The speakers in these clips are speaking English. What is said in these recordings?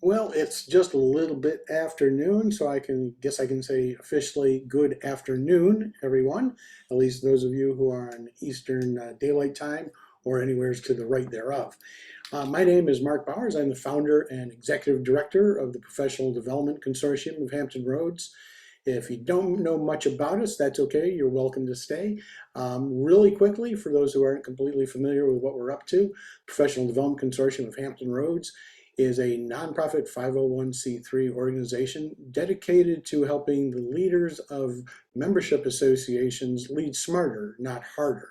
Well, it's just a little bit afternoon, so guess I can say officially good afternoon, everyone. At least those of you who are on Eastern Daylight Time or anywhere to the right thereof. My name is Mark Bowers. I'm the founder and executive director of the Professional Development Consortium of Hampton Roads. If you don't know much about us, that's okay. You're welcome to stay. Really quickly, for those who aren't completely familiar with what we're up to, Professional Development Consortium of Hampton Roads is a nonprofit 501c3 organization dedicated to helping the leaders of membership associations lead smarter, not harder.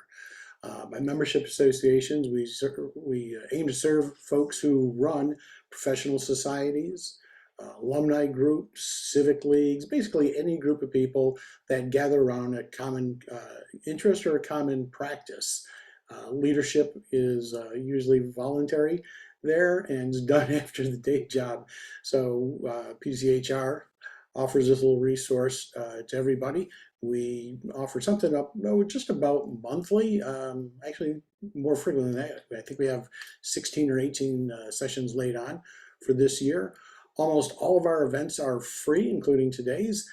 By membership associations, we aim to serve folks who run professional societies, alumni groups, civic leagues, basically any group of people that gather around a common interest or a common practice. Leadership is usually voluntary there and is done after the day job. So PDCHR offers this little resource to everybody. We offer something up just about monthly, actually more frequent than that. I think we have 16 or 18 sessions laid on for this year. Almost all of our events are free, including today's.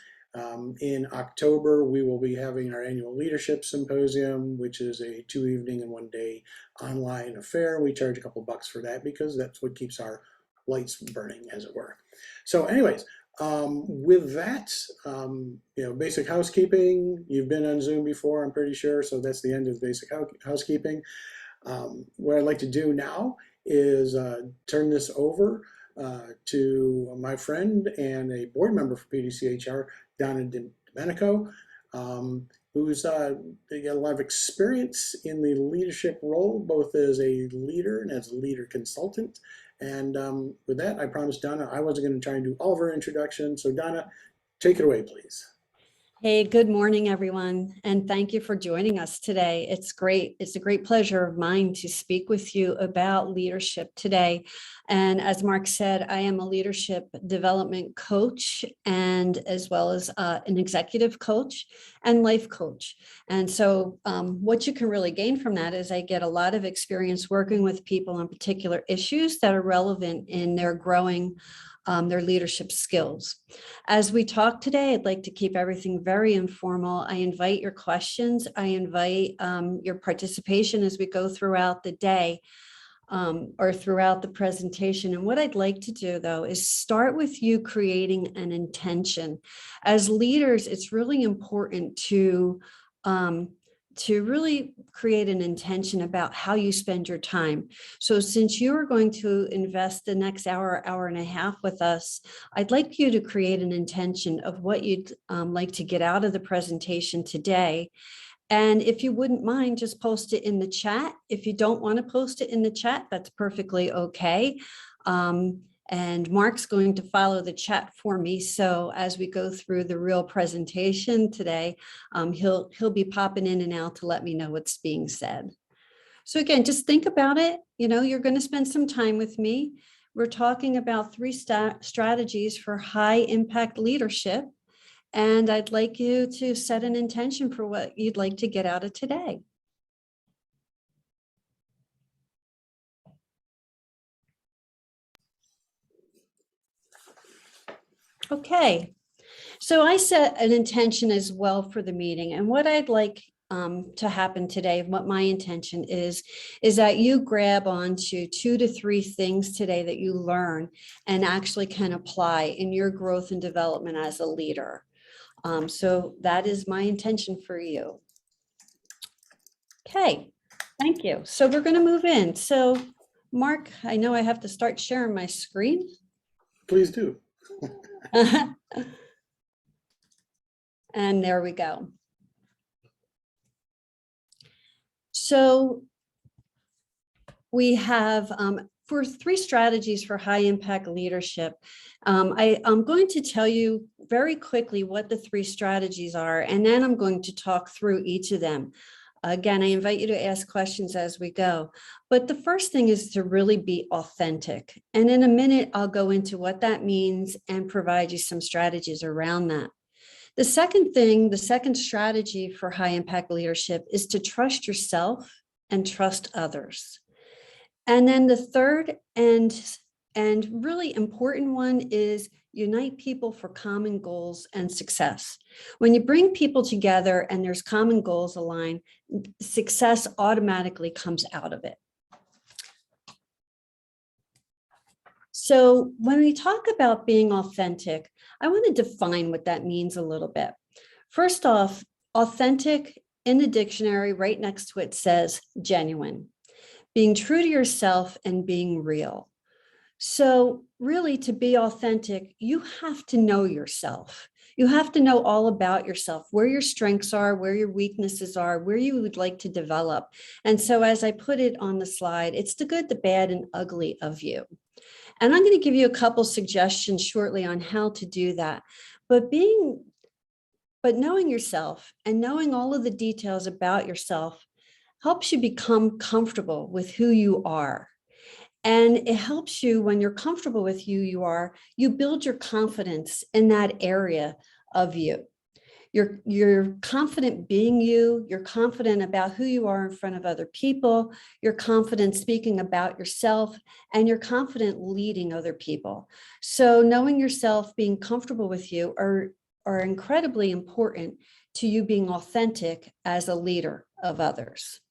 In October, we will be having our annual leadership symposium, which is a 2-evening and 1-day online affair. We charge a couple bucks for that because that's what keeps our lights burning, as it were. So anyways, with that, basic housekeeping. You've been on Zoom before, I'm pretty sure, so that's the end of basic housekeeping. What I'd like to do now is turn this over to my friend and a board member for PDCHR, Donna DiDomenico, who's got a lot of experience in the leadership role, both as a leader and as a leader consultant. And with that, I promised Donna I wasn't going to try and do all of her introduction. So Donna, take it away, please. Hey, good morning, everyone, and thank you for joining us today. It's great. It's a great pleasure of mine to speak with you about leadership today. And as Mark said, I am a leadership development coach and as well as an executive coach and life coach. And so what you can really gain from that is I get a lot of experience working with people on particular issues that are relevant in their growing their leadership skills. As we talk today, I'd like to keep everything very informal. I invite your questions. I invite your participation as we go throughout the day or throughout the presentation. And what I'd like to do, though, is start with you creating an intention. As leaders, it's really important to really create an intention about how you spend your time. So since you are going to invest the next hour, hour and a half with us, I'd like you to create an intention of what you'd like to get out of the presentation today. And if you wouldn't mind, just post it in the chat. If you don't want to post it in the chat, that's perfectly okay. And Mark's going to follow the chat for me. So as we go through the real presentation today, he'll be popping in and out to let me know what's being said. So again, just think about it. You're going to spend some time with me. We're talking about 3 strategies for high impact leadership. And I'd like you to set an intention for what you'd like to get out of today. Okay, so I set an intention as well for the meeting, and what I'd like to happen today, what my intention is that you grab onto 2 to 3 things today that you learn and actually can apply in your growth and development as a leader. So that is my intention for you. Okay, thank you. So we're going to move in. So Mark, I know I have to start sharing my screen. Please do. And there we go. So we have for 3 strategies for high impact leadership. I'm going to tell you very quickly what the 3 strategies are, and then I'm going to talk through each of them. Again, I invite you to ask questions as we go. But the first thing is to really be authentic. And in a minute, I'll go into what that means and provide you some strategies around that. The second thing, the second strategy for high impact leadership is to trust yourself and trust others. And then the third and And really important one is unite people for common goals and success. When you bring people together and there's common goals aligned, success automatically comes out of it. So when we talk about being authentic, I want to define what that means a little bit. First off, authentic in the dictionary right next to it says genuine, being true to yourself and being real. So really, to be authentic, you have to know yourself. You have to know all about yourself, where your strengths are, where your weaknesses are, where you would like to develop. And so as I put it on the slide, it's the good, the bad, and ugly of you. And I'm going to give you a couple suggestions shortly on how to do that. But knowing yourself and knowing all of the details about yourself helps you become comfortable with who you are. And it helps you when you're comfortable with who you are, you build your confidence in that area of you. You're confident being you, you're confident about who you are in front of other people, you're confident speaking about yourself, and you're confident leading other people. So knowing yourself, being comfortable with you are incredibly important to you being authentic as a leader of others.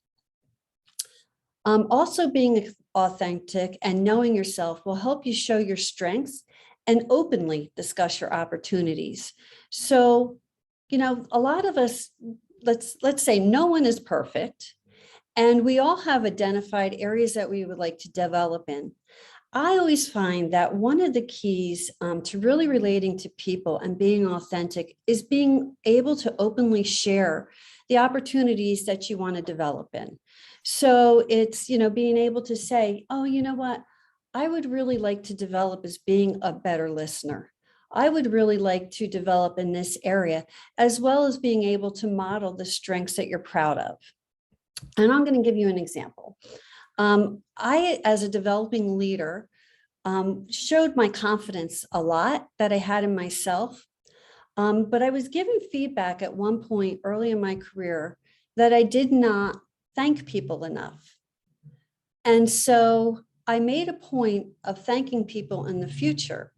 Also being authentic and knowing yourself will help you show your strengths and openly discuss your opportunities. So, a lot of us, let's say no one is perfect, and we all have identified areas that we would like to develop in. I always find that one of the keys to really relating to people and being authentic is being able to openly share the opportunities that you want to develop in. So it's, being able to say, oh, you know what, I would really like to develop as being a better listener. I would really like to develop in this area, as well as being able to model the strengths that you're proud of. And I'm going to give you an example. I, as a developing leader, showed my confidence a lot that I had in myself. But I was given feedback at one point early in my career that I did not thank people enough. And so I made a point of thanking people in the future.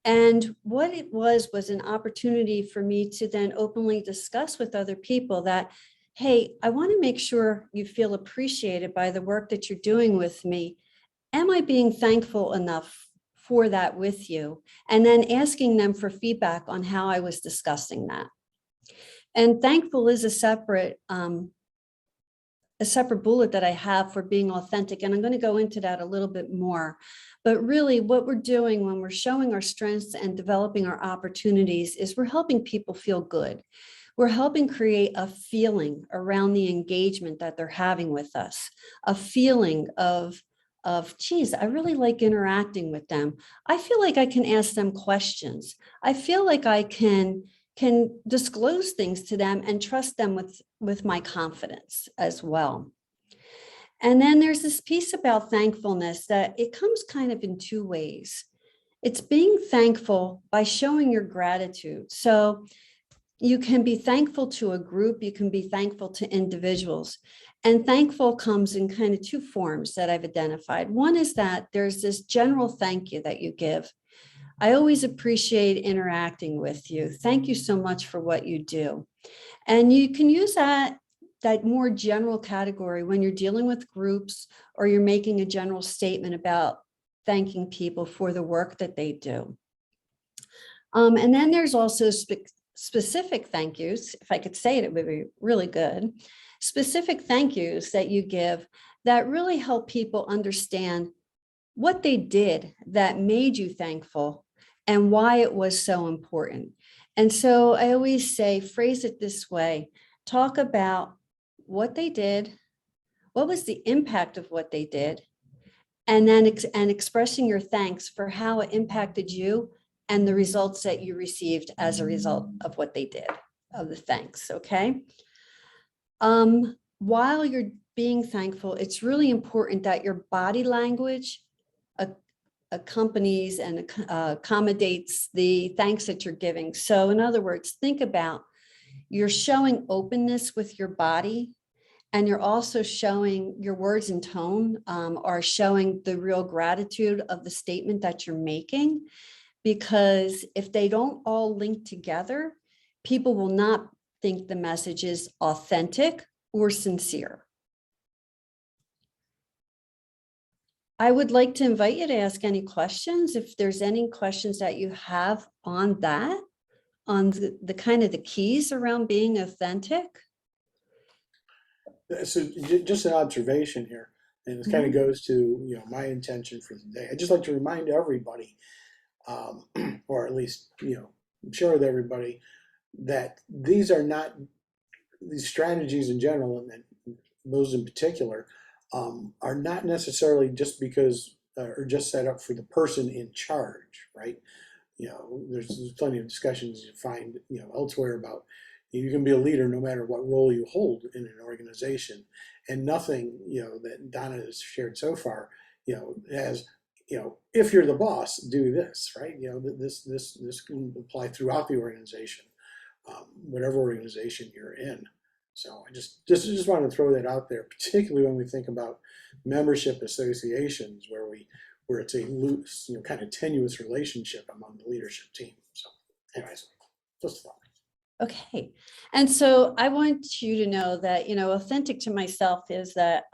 And what it was an opportunity for me to then openly discuss with other people that, hey, I want to make sure you feel appreciated by the work that you're doing with me. Am I being thankful enough for that with you? And then asking them for feedback on how I was discussing that. And thankful is a separate bullet that I have for being authentic. And I'm going to go into that a little bit more. But really what we're doing when we're showing our strengths and developing our opportunities is we're helping people feel good. We're helping create a feeling around the engagement that they're having with us, a feeling of, geez, I really like interacting with them. I feel like I can ask them questions. I feel like I can disclose things to them and trust them with my confidence as well. And then there's this piece about thankfulness that it comes kind of in two ways. It's being thankful by showing your gratitude. So you can be thankful to a group, you can be thankful to individuals. And thankful comes in kind of two forms that I've identified. One is that there's this general thank you that you give. I always appreciate interacting with you. Thank you so much for what you do. And you can use that more general category when you're dealing with groups or you're making a general statement about thanking people for the work that they do. And then there's also specific thank yous. If I could say it, it would be really good. Specific thank yous that you give that really help people understand what they did that made you thankful and why it was so important. And so I always say, phrase it this way, talk about what they did, what was the impact of what they did, and then expressing your thanks for how it impacted you and the results that you received as a result of what they did, of the thanks, okay? While you're being thankful, it's really important that your body language accompanies and accommodates the thanks that you're giving. So in other words, think about you're showing openness with your body And you're also showing your words and tone are showing the real gratitude of the statement that you're making. Because if they don't all link together, people will not think the message is authentic or sincere. I would like to invite you to ask any questions. If there's any questions that you have on that, on the kind of the keys around being authentic. So just an observation here, and this kind of goes to, you know, my intention for the day. I'd just like to remind everybody, or at least, you know, share with everybody that these are not, these strategies in general, and those in particular, are not necessarily just because, or just set up for the person in charge, right? You know, there's plenty of discussions you find, you know, elsewhere about you can be a leader no matter what role you hold in an organization, and nothing, you know, that Donna has shared so far, you know, has, you know, if you're the boss, do this, right? You know, this can apply throughout the organization, whatever organization you're in. So I just want to throw that out there, particularly when we think about membership associations where it's a loose, you know, kind of tenuous relationship among the leadership team. So anyways, just a thought. Okay. And so I want you to know that, you know, authentic to myself is that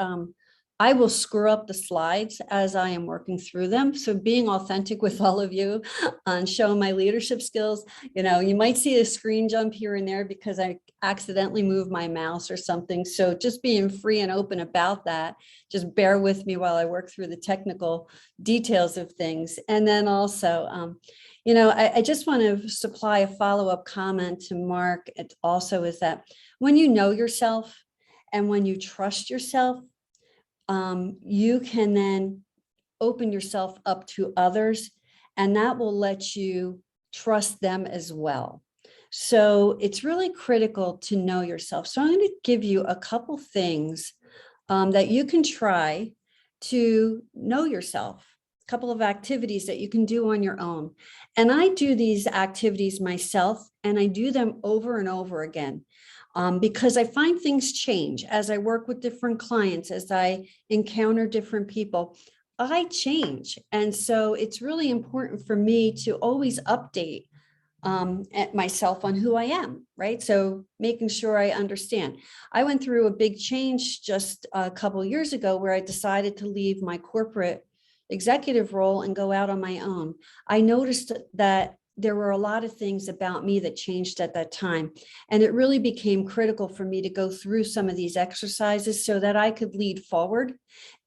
I will screw up the slides as I am working through them. So being authentic with all of you on showing my leadership skills, you know, you might see a screen jump here and there because I accidentally moved my mouse or something. So just being free and open about that, just bear with me while I work through the technical details of things. And then also, you know, I just want to supply a follow-up comment to Mark. It also is that when you know yourself and when you trust yourself, you can then open yourself up to others, and that will let you trust them as well. So it's really critical to know yourself. So I'm going to give you a couple things that you can try to know yourself. Couple of activities that you can do on your own. And I do these activities myself, and I do them over and over again because I find things change as I work with different clients, as I encounter different people. I change. And so it's really important for me to always update at myself on who I am, right? So making sure I understand. I went through a big change just a couple of years ago where I decided to leave my corporate executive role and go out on my own. I noticed that there were a lot of things about me that changed at that time. And it really became critical for me to go through some of these exercises so that I could lead forward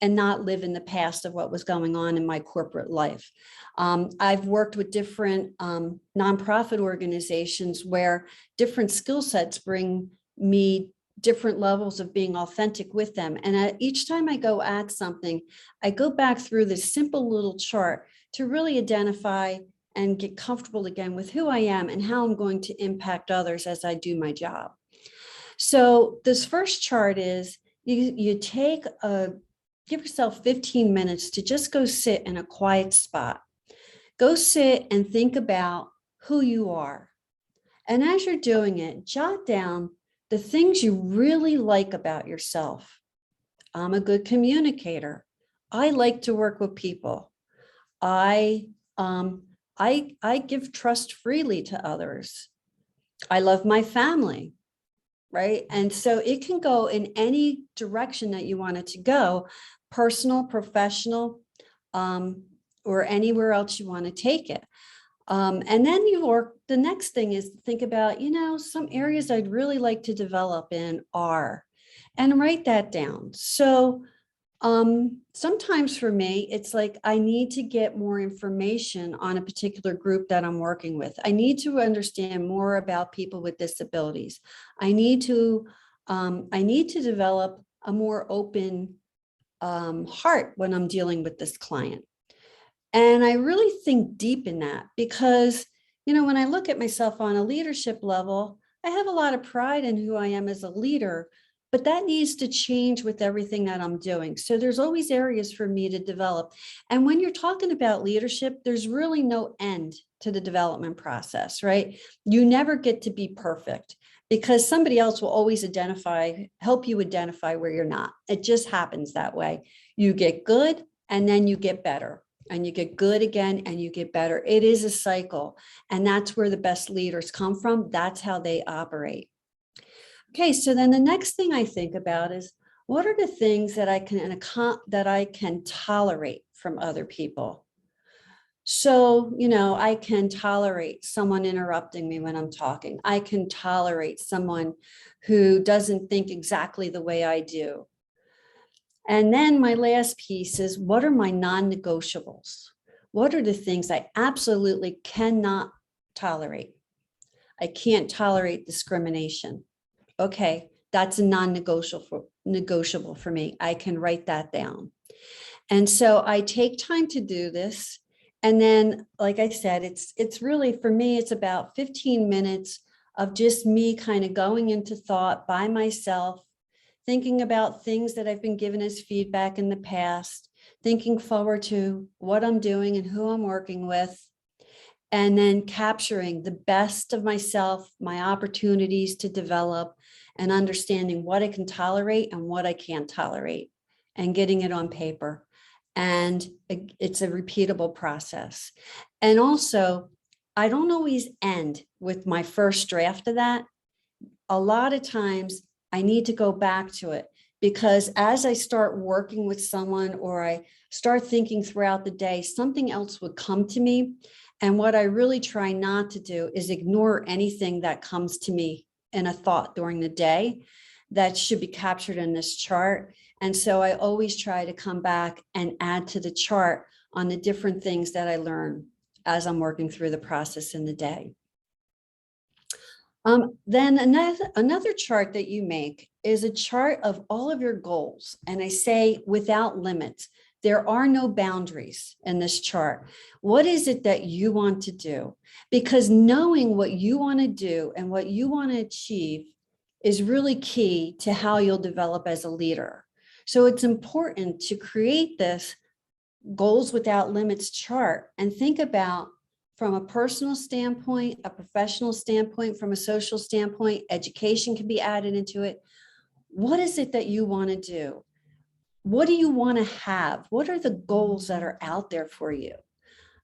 and not live in the past of what was going on in my corporate life. I've worked with different nonprofit organizations where different skill sets bring me different levels of being authentic with them. And each time I go at something, I go back through this simple little chart to really identify and get comfortable again with who I am and how I'm going to impact others as I do my job. So this first chart is you give yourself 15 minutes to just go sit in a quiet spot. Go sit and think about who you are. And as you're doing it, jot down the things you really like about yourself. I'm a good communicator. I like to work with people. I give trust freely to others. I love my family, right? And so it can go in any direction that you want it to go, personal, professional, or anywhere else you want to take it. And then the next thing is to think about, you know, some areas I'd really like to develop in are, and write that down. So sometimes for me, it's like I need to get more information on a particular group that I'm working with. I need to understand more about people with disabilities. I need to develop a more open heart when I'm dealing with this client. And I really think deep in that because, you know, when I look at myself on a leadership level, I have a lot of pride in who I am as a leader, but that needs to change with everything that I'm doing. So there's always areas for me to develop. And when you're talking about leadership, there's really no end to the development process, right? You never get to be perfect. because somebody else will always help you identify where you're not. It just happens that way. You get good and then you get better, and you get good again and you get better. It is a cycle, and that's where the best leaders come from. That's how they operate. Okay, so then the next thing I think about is, what are the things that I can tolerate from other people? So, I can tolerate someone interrupting me when I'm talking. I can tolerate someone who doesn't think exactly the way I do. And then my last piece is, what are my non-negotiables? What are the things I absolutely cannot tolerate? I can't tolerate discrimination. Okay, that's a non-negotiable for me. I can write that down. And so I take time to do this. And then, like I said, it's really, for me, it's about 15 minutes of just me kind of going into thought by myself, thinking about things that I've been given as feedback in the past, thinking forward to what I'm doing and who I'm working with, and then capturing the best of myself, my opportunities to develop, and understanding what I can tolerate and what I can't tolerate, and getting it on paper. And it's a repeatable process. And also, I don't always end with my first draft of that. A lot of times I need to go back to it, because as I start working with someone or I start thinking throughout the day, something else would come to me. And what I really try not to do is ignore anything that comes to me in a thought during the day that should be captured in this chart. And so I always try to come back and add to the chart on the different things that I learn as I'm working through the process in the day. Then another chart that you make is a chart of all of your goals. And I say without limits. There are no boundaries in this chart. What is it that you want to do? Because knowing what you want to do and what you want to achieve is really key to how you'll develop as a leader. So it's important to create this goals without limits chart and think about, from a personal standpoint, a professional standpoint, from a social standpoint, education can be added into it. What is it that you want to do? What do you want to have? What are the goals that are out there for you?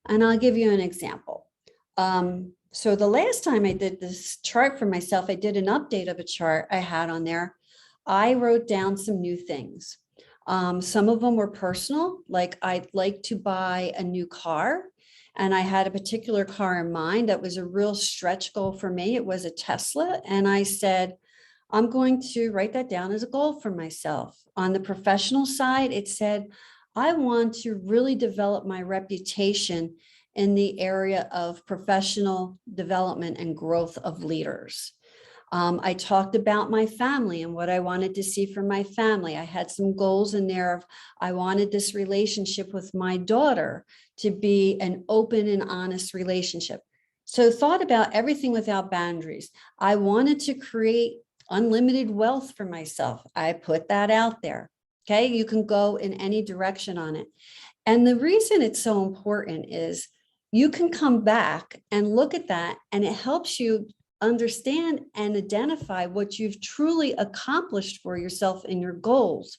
And I'll give you an example. So the last time I did this chart for myself, I did an update of a chart I had on there. I wrote down some new things. Some of them were personal, like I'd like to buy a new car. And I had a particular car in mind that was a real stretch goal for me. It was a Tesla. And I said, I'm going to write that down as a goal for myself. On the professional side, it said, I want to really develop my reputation in the area of professional development and growth of leaders. I talked about my family and what I wanted to see from my family. I had some goals in there of, I wanted this relationship with my daughter to be an open and honest relationship. So thought about everything without boundaries. I wanted to create unlimited wealth for myself. I put that out there. Okay, you can go in any direction on it. And the reason it's so important is you can come back and look at that, and it helps you understand and identify what you've truly accomplished for yourself in your goals.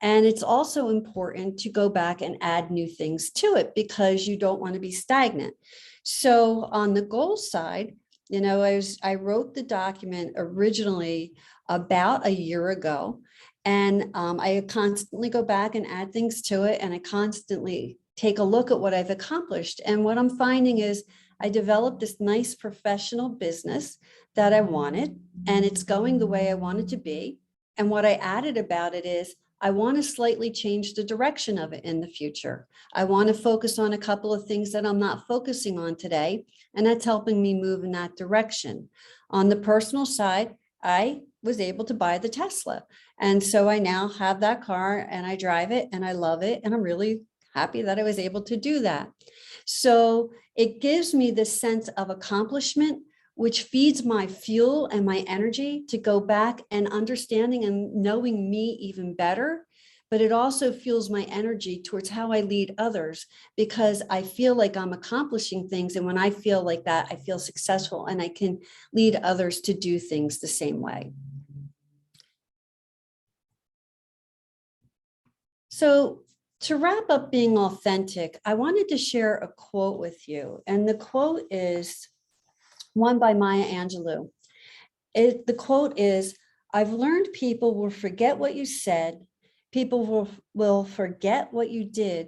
And it's also important to go back and add new things to it, because you don't want to be stagnant. So on the goal side, I wrote the document originally about a year ago, and I constantly go back and add things to it, and I constantly take a look at what I've accomplished. And what I'm finding is I developed this nice professional business that I wanted, and it's going the way I want it to be. And what I added about it is I want to slightly change the direction of it in the future. I want to focus on a couple of things that I'm not focusing on today, and that's helping me move in that direction. On the personal side, I was able to buy the Tesla. And so I now have that car and I drive it and I love it. And I'm really happy that I was able to do that. So it gives me this sense of accomplishment, which feeds my fuel and my energy to go back and understanding and knowing me even better, but it also fuels my energy towards how I lead others, because I feel like I'm accomplishing things. And when I feel like that, I feel successful and I can lead others to do things the same way. So to wrap up being authentic, I wanted to share a quote with you. And the quote is one by Maya Angelou. The quote is, "I've learned people will forget what you said, people will forget what you did,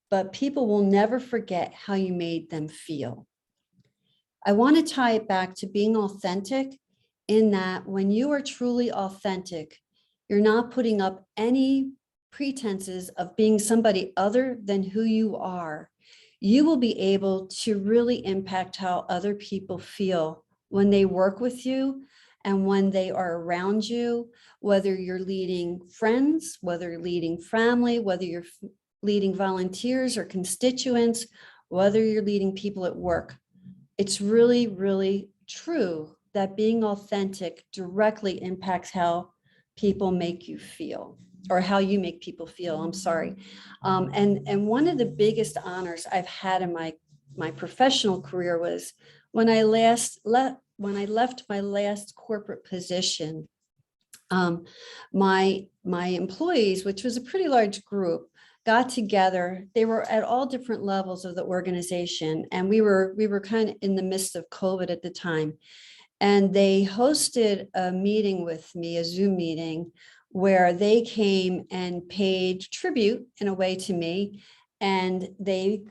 but people will never forget how you made them feel." I want to tie it back to being authentic, in that when you are truly authentic, you're not putting up any pretenses of being somebody other than who you are. You will be able to really impact how other people feel when they work with you and when they are around you, whether you're leading friends, whether you're leading family, whether you're leading volunteers or constituents, whether you're leading people at work. It's really, really true that being authentic directly impacts how people make you feel, or how you make people feel. I'm sorry. And one of the biggest honors I've had in my professional career was when I left my last corporate position. My employees, which was a pretty large group, got together. They were at all different levels of the organization, and we were kind of in the midst of COVID at the time. And they hosted a meeting with me, a Zoom meeting, where they came and paid tribute in a way to me. And they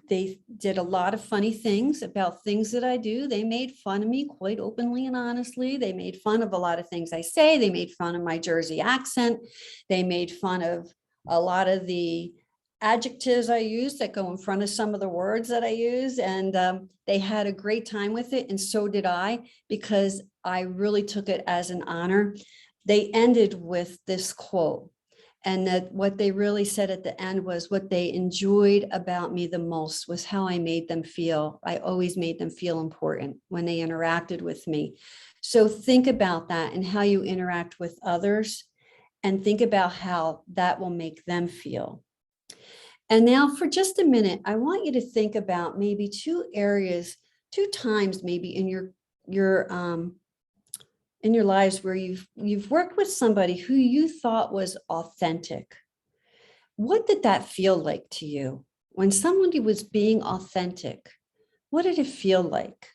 did a lot of funny things about things that I do. They made fun of me quite openly and honestly. They made fun of a lot of things I say. They made fun of my Jersey accent. They made fun of a lot of the adjectives I use that go in front of some of the words that I use. And they had a great time with it. And so did I, because I really took it as an honor. They ended with this quote. And that what they really said at the end was what they enjoyed about me the most was how I made them feel. I always made them feel important when they interacted with me. So think about that and how you interact with others, and think about how that will make them feel. And now for just a minute, I want you to think about maybe two times maybe in your lives where you've worked with somebody who you thought was authentic. What did that feel like to you? When somebody was being authentic, what did it feel like?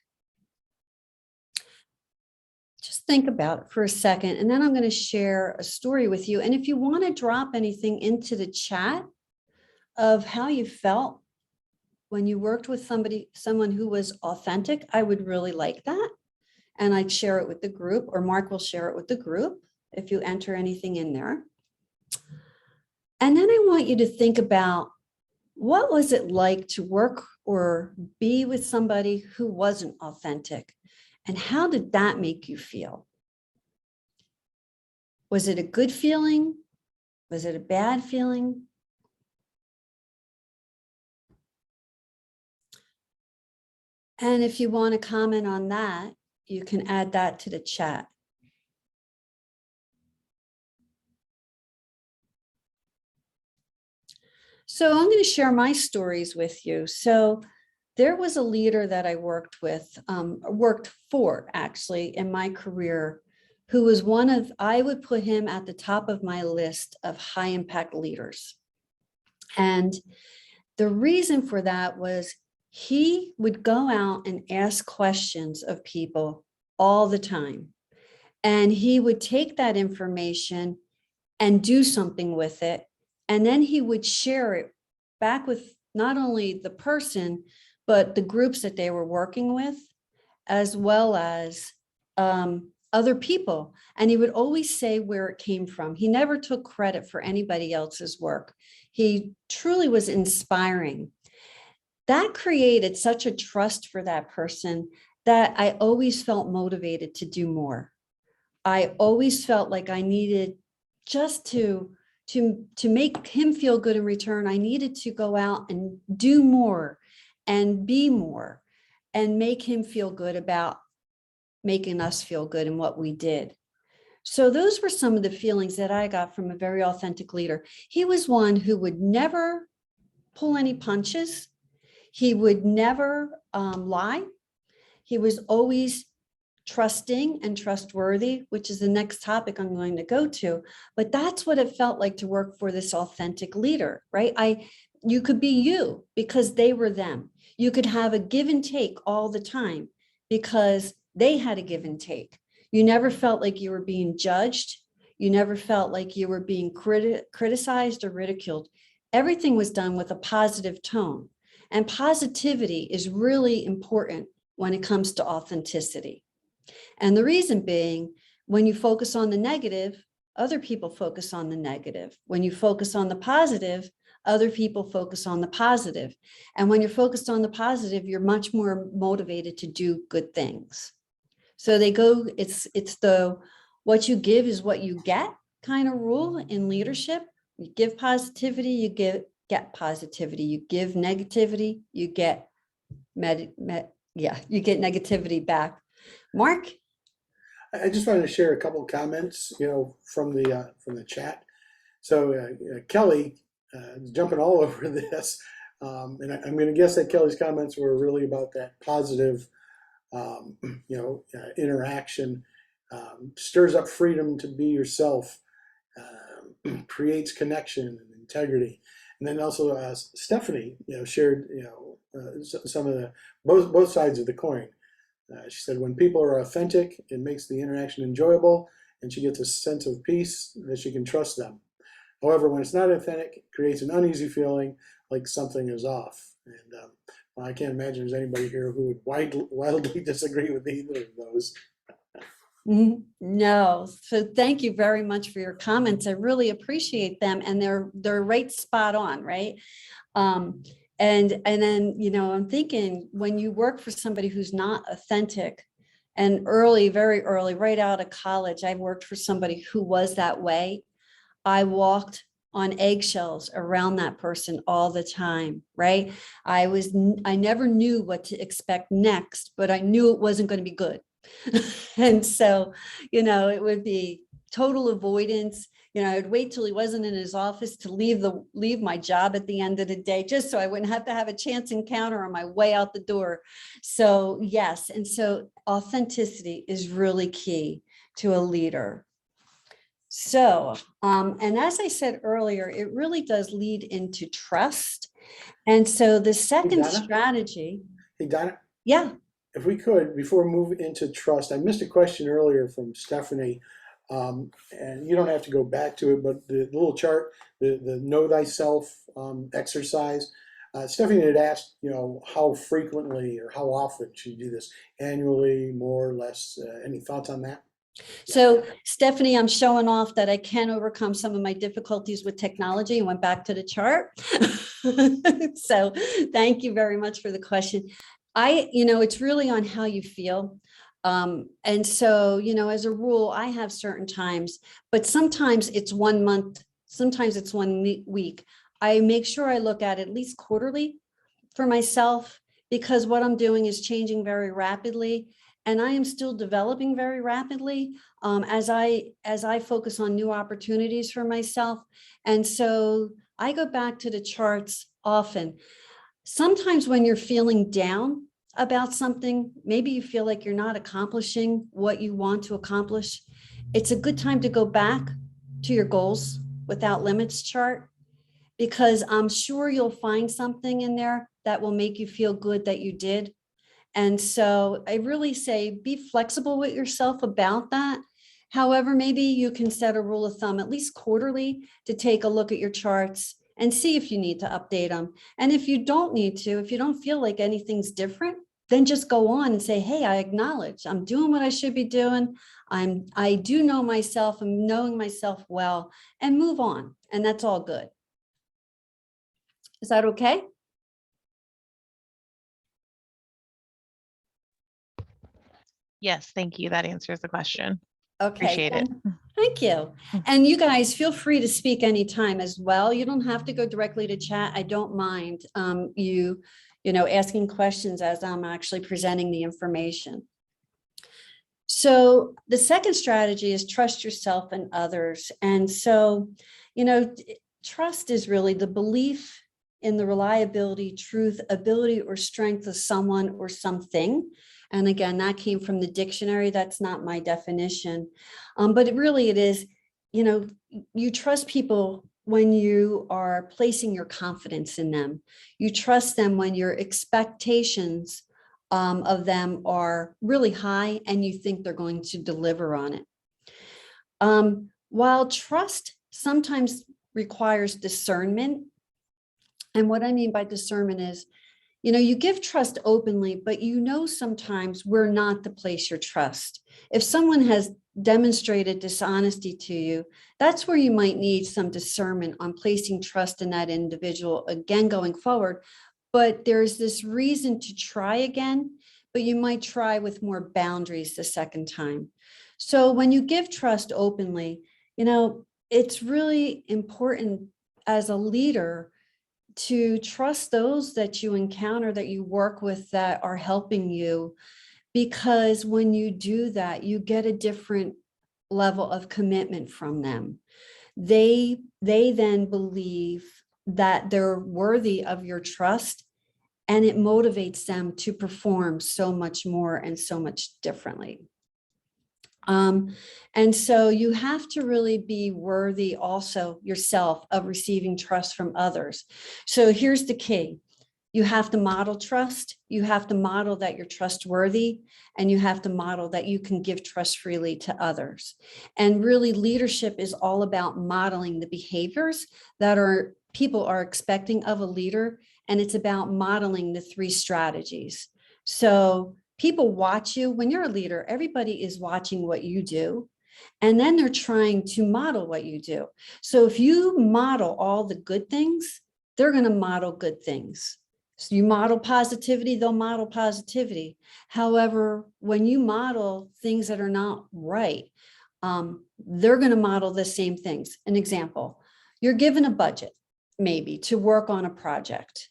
Just think about it for a second, and then I'm going to share a story with you. And if you want to drop anything into the chat of how you felt when you worked with someone who was authentic, I would really like that. And I'd share it with the group, or Mark will share it with the group if you enter anything in there. And then I want you to think about, what was it like to work or be with somebody who wasn't authentic? And how did that make you feel? Was it a good feeling? Was it a bad feeling? And if you want to comment on that, you can add that to the chat. So I'm going to share my stories with you. So there was a leader that I worked for actually in my career, who was I would put him at the top of my list of high impact leaders. And the reason for that was he would go out and ask questions of people all the time. And he would take that information and do something with it. And then he would share it back with not only the person, but the groups that they were working with, as well as other people. And he would always say where it came from. He never took credit for anybody else's work. He truly was inspiring. That created such a trust for that person that I always felt motivated to do more. I always felt like I needed just to make him feel good in return. I needed to go out and do more and be more and make him feel good about making us feel good in what we did. So those were some of the feelings that I got from a very authentic leader. He was one who would never pull any punches. He would never lie. He was always trusting and trustworthy, which is the next topic I'm going to go to. But that's what it felt like to work for this authentic leader, right? You could be you because they were them. You could have a give and take all the time because they had a give and take. You never felt like you were being judged. You never felt like you were being criticized or ridiculed. Everything was done with a positive tone. And positivity is really important when it comes to authenticity. And the reason being, when you focus on the negative, other people focus on the negative. When you focus on the positive, other people focus on the positive. And when you're focused on the positive, you're much more motivated to do good things. So they go, it's the what you give is what you get kind of rule in leadership. You give positivity, you get positivity. You give negativity, you get you get negativity back. Mark? I just wanted to share a couple of comments, from the chat. So Kelly is jumping all over this, and I'm going to guess that Kelly's comments were really about that positive, interaction. Stirs up freedom to be yourself, creates connection and integrity. And then also Stephanie, shared, some of the both sides of the coin. She said, when people are authentic, it makes the interaction enjoyable, and she gets a sense of peace that she can trust them. However, when it's not authentic, it creates an uneasy feeling like something is off. And I can't imagine there's anybody here who would wildly disagree with either of those. No. So thank you very much for your comments. I really appreciate them. And they're right spot on, right? And then, I'm thinking when you work for somebody who's not authentic, and very early, right out of college, I worked for somebody who was that way. I walked on eggshells around that person all the time, right? I never knew what to expect next, but I knew it wasn't going to be good. And so, it would be total avoidance. I'd wait till he wasn't in his office to leave my job at the end of the day, just so I wouldn't have to have a chance encounter on my way out the door. So yes, and so authenticity is really key to a leader. So, and as I said earlier, it really does lead into trust. And so the second strategy. Hey, Donna. Yeah. If we could, before we move into trust, I missed a question earlier from Stephanie, and you don't have to go back to it, but the little chart, the know thyself exercise, Stephanie had asked, how frequently or how often should you do this? Annually, more or less? Any thoughts on that? So Stephanie, I'm showing off that I can overcome some of my difficulties with technology and went back to the chart. So thank you very much for the question. It's really on how you feel. And so, as a rule, I have certain times, but sometimes it's 1 month, sometimes it's 1 week. I make sure I look at least quarterly for myself, because what I'm doing is changing very rapidly. And I am still developing very rapidly as I focus on new opportunities for myself. And so I go back to the charts often. Sometimes when you're feeling down about something, maybe you feel like you're not accomplishing what you want to accomplish, it's a good time to go back to your goals without limits chart, because I'm sure you'll find something in there that will make you feel good that you did. And so I really say be flexible with yourself about that. However, maybe you can set a rule of thumb at least quarterly to take a look at your charts and see if you need to update them. And if you don't need to, if you don't feel like anything's different, then just go on and say, hey, I acknowledge I'm doing what I should be doing. I do know myself, I'm knowing myself well, and move on. And that's all good. Is that okay? Yes, thank you. That answers the question. Okay. Appreciate it. Thank you. And you guys feel free to speak anytime as well. You don't have to go directly to chat. I don't mind you asking questions as I'm actually presenting the information. So the second strategy is trust yourself and others. And so, trust is really the belief in the reliability, truth, ability, or strength of someone or something. And again, that came from the dictionary. That's not my definition. But it is, you trust people when you are placing your confidence in them. You trust them when your expectations of them are really high and you think they're going to deliver on it. While trust sometimes requires discernment, and what I mean by discernment is, you give trust openly, but sometimes we're not to place your trust. If someone has demonstrated dishonesty to you, that's where you might need some discernment on placing trust in that individual again going forward. But there's this reason to try again, but you might try with more boundaries the second time. So when you give trust openly, it's really important as a leader to trust those that you encounter, that you work with, that are helping you, because when you do that, you get a different level of commitment from them. They then believe that they're worthy of your trust, and it motivates them to perform so much more and so much differently. And so you have to really be worthy also yourself of receiving trust from others. So here's the key. You have to model trust. You have to model that you're trustworthy, and you have to model that you can give trust freely to others. And really, leadership is all about modeling the behaviors that people are expecting of a leader. And it's about modeling the 3 strategies. So people watch you. When you're a leader, everybody is watching what you do, and then they're trying to model what you do. So if you model all the good things, they're going to model good things. So you model positivity, they'll model positivity. However, when you model things that are not right, they're going to model the same things. An example, you're given a budget, maybe, to work on a project,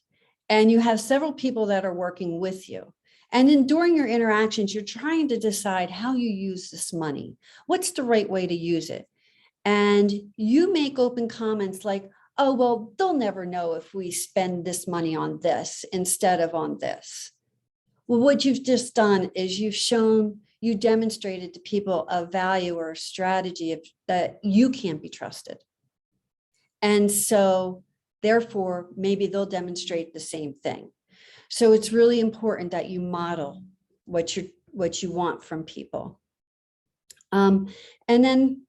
and you have several people that are working with you. And then during your interactions, you're trying to decide how you use this money. What's the right way to use it? And you make open comments like, oh, well, they'll never know if we spend this money on this instead of on this. Well, what you've just done is you demonstrated to people a value or a strategy that you can't be trusted. And so therefore, maybe they'll demonstrate the same thing. So it's really important that you model what you want from people. And then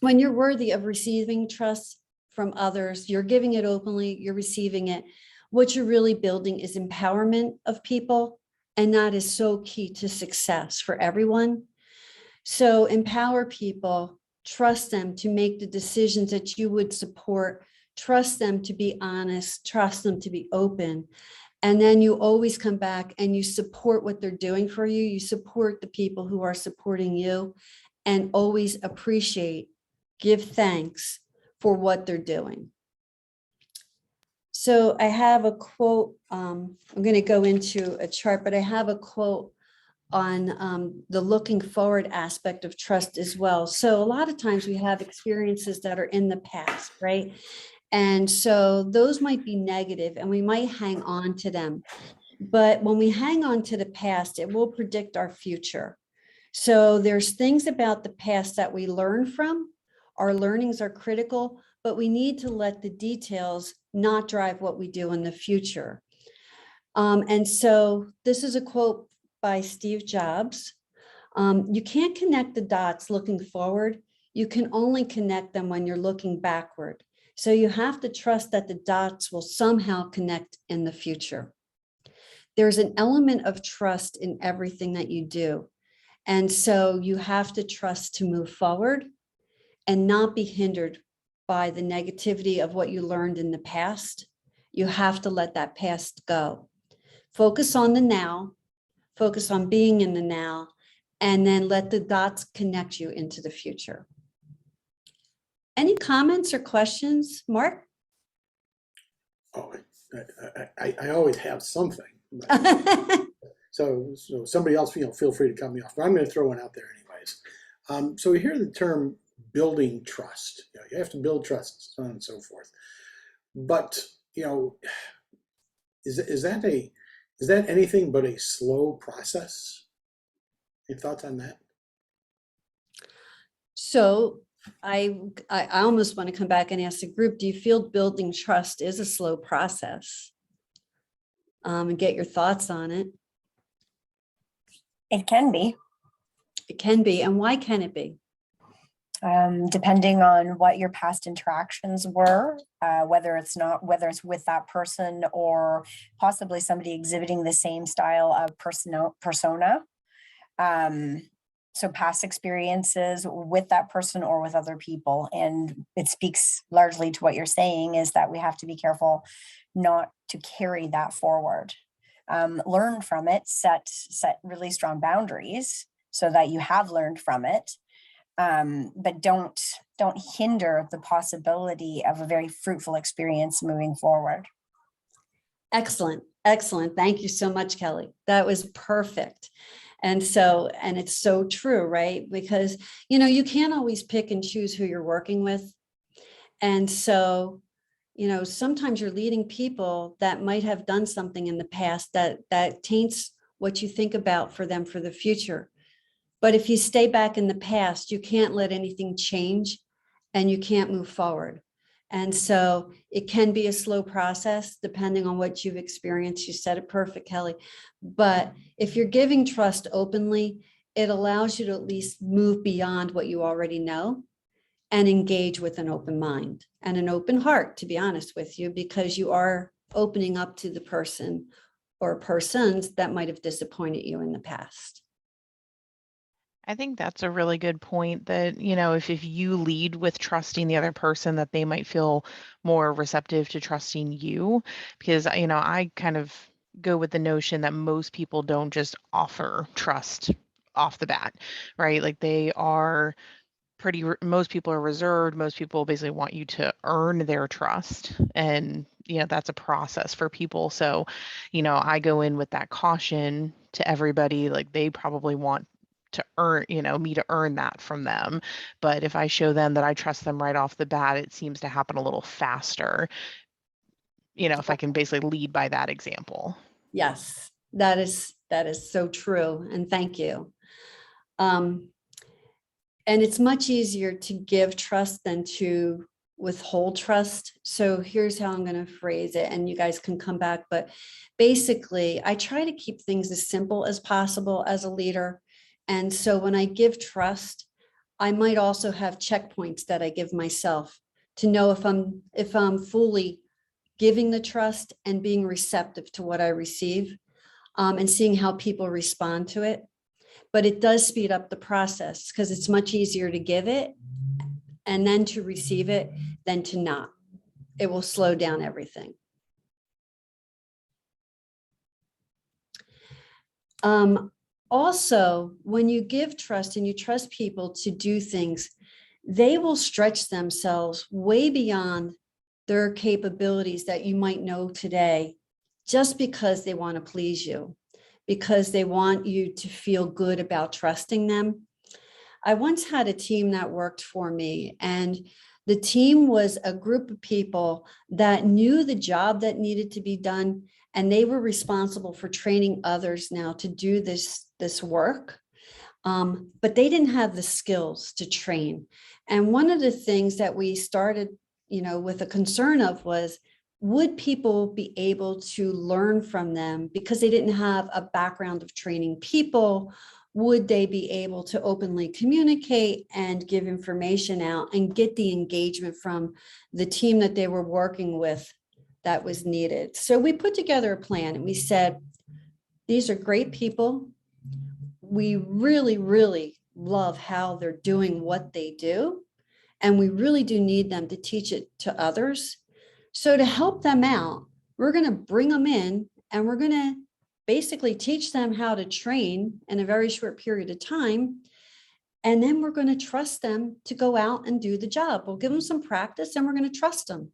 when you're worthy of receiving trust from others, you're giving it openly, you're receiving it. What you're really building is empowerment of people. And that is so key to success for everyone. So empower people, trust them to make the decisions that you would support, trust them to be honest, trust them to be open. And then you always come back and you support what they're doing for you. You support the people who are supporting you, and always appreciate, give thanks for what they're doing. So I have a quote. I'm going to go into a chart, but I have a quote on the looking forward aspect of trust as well. So a lot of times we have experiences that are in the past, right? And so those might be negative and we might hang on to them. But when we hang on to the past, it will predict our future. So there's things about the past that we learn from. Our learnings are critical, but we need to let the details not drive what we do in the future. And so this is a quote by Steve Jobs. You can't connect the dots looking forward. You can only connect them when you're looking backward. So you have to trust that the dots will somehow connect in the future. There's an element of trust in everything that you do. And so you have to trust to move forward and not be hindered by the negativity of what you learned in the past. You have to let that past go. Focus on the now, focus on being in the now, and then let the dots connect you into the future. Any comments or questions, Mark? Oh, I always have something. So somebody else, feel free to cut me off, but I'm going to throw one out there anyways. So we hear the term building trust. You have to build trust, so on and so forth. But, is that anything but a slow process? Any thoughts on that? So I almost want to come back and ask the group, do you feel building trust is a slow process? And get your thoughts on it. It can be. It can be. And why can it be? Depending on what your past interactions were, whether it's with that person or possibly somebody exhibiting the same style of persona. So past experiences with that person or with other people. And it speaks largely to what you're saying, is that we have to be careful not to carry that forward. Learn from it, set really strong boundaries so that you have learned from it. But don't hinder the possibility of a very fruitful experience moving forward. Excellent. Excellent. Thank you so much, Kelly. That was perfect. And it's so true, right? Because, you can't always pick and choose who you're working with. And so, sometimes you're leading people that might have done something in the past that taints what you think about for them for the future. But if you stay back in the past, you can't let anything change and you can't move forward. And so it can be a slow process depending on what you've experienced. You said it perfect, Kelly. But if you're giving trust openly, it allows you to at least move beyond what you already know and engage with an open mind and an open heart, to be honest with you, because you are opening up to the person or persons that might have disappointed you in the past. I think that's a really good point that, if you lead with trusting the other person, that they might feel more receptive to trusting you. Because, I kind of go with the notion that most people don't just offer trust off the bat, right? Like they are most people are reserved. Most people basically want you to earn their trust. And, that's a process for people. So, I go in with that caution to everybody, like they probably want to earn, me to earn that from them. But if I show them that I trust them right off the bat, it seems to happen a little faster, if I can basically lead by that example. Yes, that is so true. And thank you. And it's much easier to give trust than to withhold trust. So here's how I'm going to phrase it, and you guys can come back. But basically, I try to keep things as simple as possible as a leader. And so when I give trust, I might also have checkpoints that I give myself to know if I'm fully giving the trust and being receptive to what I receive, and seeing how people respond to it. But it does speed up the process because it's much easier to give it and then to receive it than to not. It will slow down everything. Also, when you give trust and you trust people to do things, they will stretch themselves way beyond their capabilities that you might know today, just because they want to please you, because they want you to feel good about trusting them. I once had a team that worked for me, and the team was a group of people that knew the job that needed to be done, and they were responsible for training others now to do this work. But they didn't have the skills to train. And one of the things that we started, with a concern of was, would people be able to learn from them because they didn't have a background of training people? Would they be able to openly communicate and give information out and get the engagement from the team that they were working with that was needed? So we put together a plan and we said, these are great people. We really, really love how they're doing what they do. And we really do need them to teach it to others. So to help them out, we're going to bring them in and we're going to basically teach them how to train in a very short period of time. And then we're going to trust them to go out and do the job. We'll give them some practice and we're going to trust them.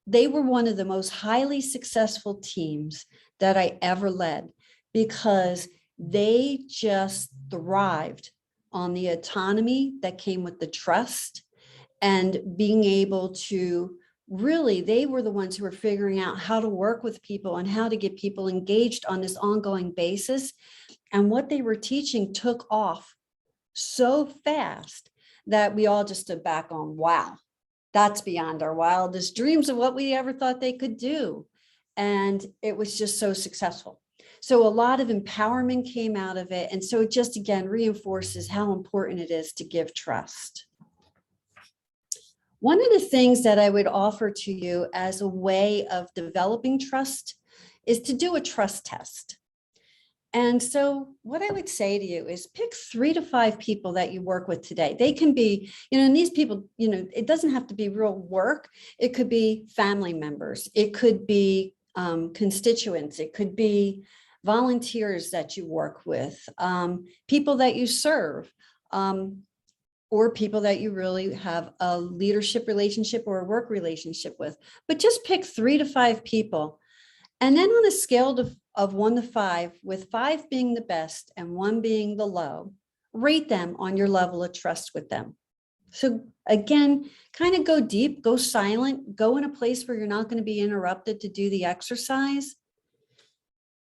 They were one of the most highly successful teams that I ever led because they just thrived on the autonomy that came with the trust and being able to really, they were the ones who were figuring out how to work with people and how to get people engaged on this ongoing basis. And what they were teaching took off so fast that we all just stood back on, wow, that's beyond our wildest dreams of what we ever thought they could do. And it was just so successful. So a lot of empowerment came out of it. And so it just, again, reinforces how important it is to give trust. One of the things that I would offer to you as a way of developing trust is to do a trust test. And so what I would say to you is pick 3 to 5 people that you work with today. They can be, and these people, it doesn't have to be real work. It could be family members. It could be constituents. It could be volunteers that you work with, people that you serve, or people that you really have a leadership relationship or a work relationship with. But just pick 3 to 5 people. And then on a scale of 1 to 5, with 5 being the best and 1 being the low, rate them on your level of trust with them. So again, kind of go deep, go silent, go in a place where you're not going to be interrupted to do the exercise.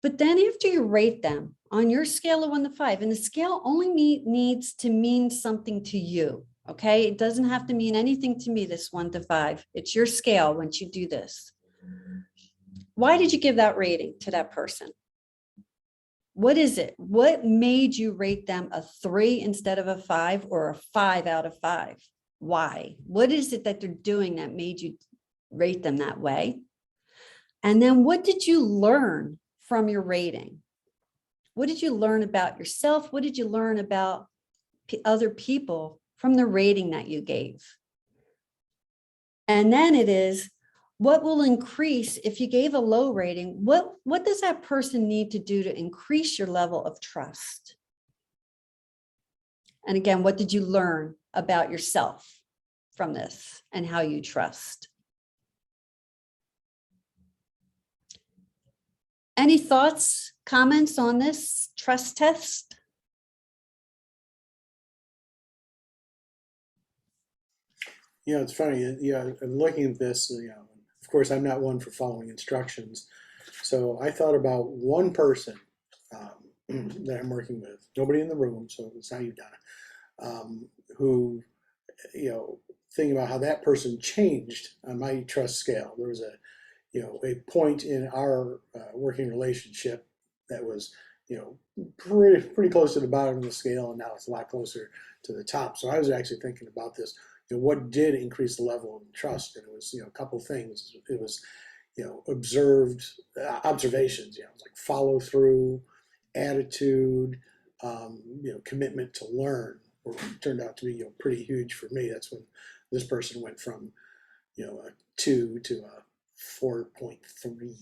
But then after you rate them on your scale of 1 to 5, and the scale only needs to mean something to you, okay? It doesn't have to mean anything to me, this 1 to 5. It's your scale once you do this. Why did you give that rating to that person? What is it? What made you rate them a 3 instead of a 5 or a 5 out of 5? Why? What is it that they're doing that made you rate them that way? And then what did you learn from your rating? What did you learn about yourself? What did you learn about other people from the rating that you gave? And then it is, what will increase if you gave a low rating? What does that person need to do to increase your level of trust? And again, what did you learn about yourself from this and how you trust? Any thoughts, comments on this trust test? It's funny. I'm looking at this. Of course, I'm not one for following instructions. So I thought about one person that I'm working with. Nobody in the room, so it's not you, Donna. Who, thinking about how that person changed on my trust scale. There was a point in our working relationship that was, pretty close to the bottom of the scale, and now it's a lot closer to the top. So I was actually thinking about this. What did increase the level of trust? And it was, a couple things. It was, observed observations. Like follow through, attitude, commitment to learn. Or turned out to be, pretty huge for me. That's when this person went from, a 2 to a 4.3.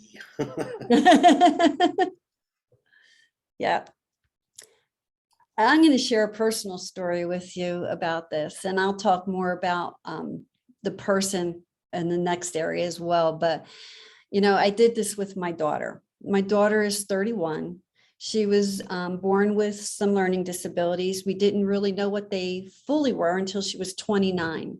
Yeah. I'm going to share a personal story with you about this, and I'll talk more about the person in the next area as well. But, I did this with my daughter. My daughter is 31. She was born with some learning disabilities. We didn't really know what they fully were until she was 29.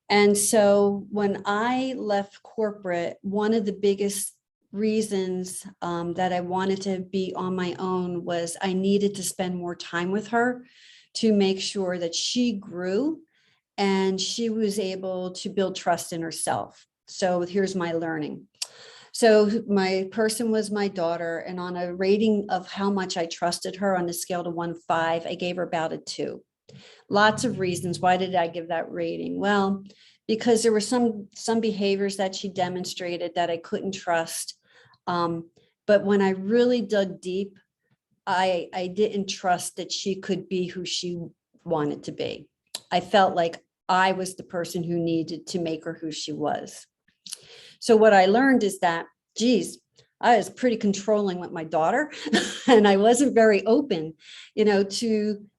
And so when I left corporate, one of the biggest reasons that I wanted to be on my own was I needed to spend more time with her to make sure that she grew and she was able to build trust in herself. So here's my learning. So my person was my daughter, and on a rating of how much I trusted her on the scale to 1 to 5, I gave her about a 2. Lots of reasons. Why did I give that rating? Well, because there were some behaviors that she demonstrated that I couldn't trust. But when I really dug deep, I didn't trust that she could be who she wanted to be. I felt like I was the person who needed to make her who she was. So what I learned is that, geez, I was pretty controlling with my daughter and I wasn't very open,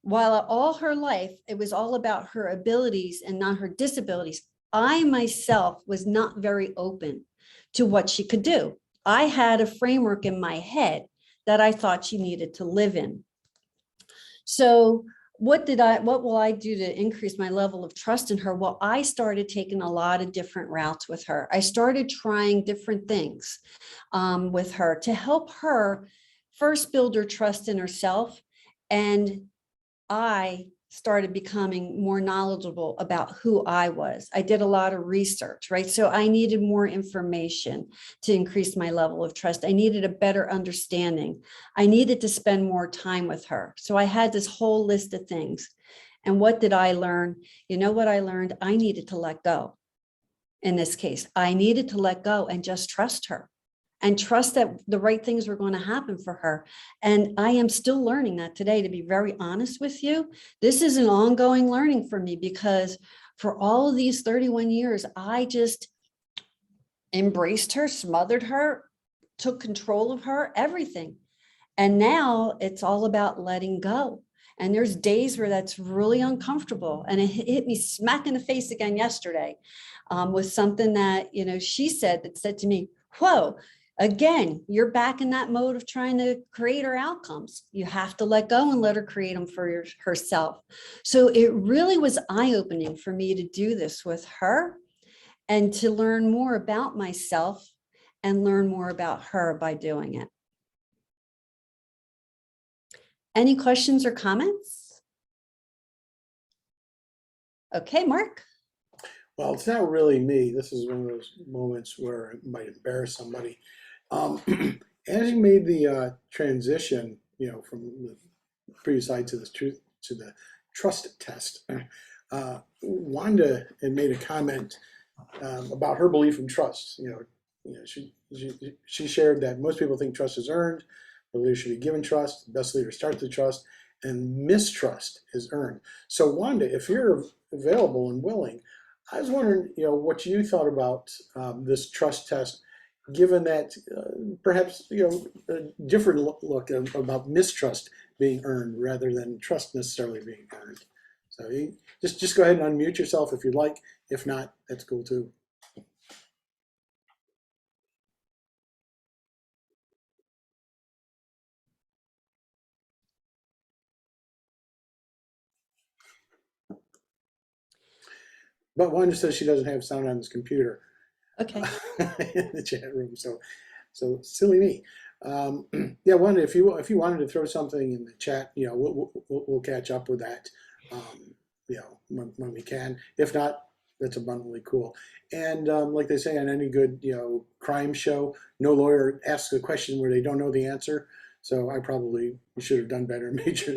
while all her life, it was all about her abilities and not her disabilities. I myself was not very open to what she could do. I had a framework in my head that I thought she needed to live in. So what will I do to increase my level of trust in her? Well, I started taking a lot of different routes with her. I started trying different things with her to help her first build her trust in herself. And I started becoming more knowledgeable about who I was. I did a lot of research, right? So I needed more information to increase my level of trust. I needed a better understanding. I needed to spend more time with her. So I had this whole list of things. And what did I learn? You know what I learned? I needed to let go. In this case, I needed to let go and just trust her. And trust that the right things were going to happen for her. And I am still learning that today, to be very honest with you. This is an ongoing learning for me, because for all of these 31 years, I just embraced her, smothered her, took control of her, everything. And now it's all about letting go. And there's days where that's really uncomfortable. And it hit me smack in the face again yesterday with something that, she said to me, whoa, again, you're back in that mode of trying to create her outcomes. You have to let go and let her create them for herself. So it really was eye-opening for me to do this with her and to learn more about myself and learn more about her by doing it. Any questions or comments? Okay, Mark. Well, it's not really me. This is one of those moments where it might embarrass somebody. As you made the transition, from the previous slide to the trust test, Wanda had made a comment about her belief in trust. She shared that most people think trust is earned, the leader should be given trust, the best leader starts with trust, and mistrust is earned. So Wanda, if you're available and willing, I was wondering, what you thought about this trust test, given that perhaps, a different look about mistrust being earned rather than trust necessarily being earned. So you just go ahead and unmute yourself if you'd like. If not, that's cool too. But Wanda says she doesn't have sound on this computer. Okay. In the chat room, so silly me. Yeah, Wanda, if you wanted to throw something in the chat, we'll catch up with that, when we can. If not, that's abundantly cool. And like they say on any good crime show, no lawyer asks a question where they don't know the answer. So I probably should have done better and made sure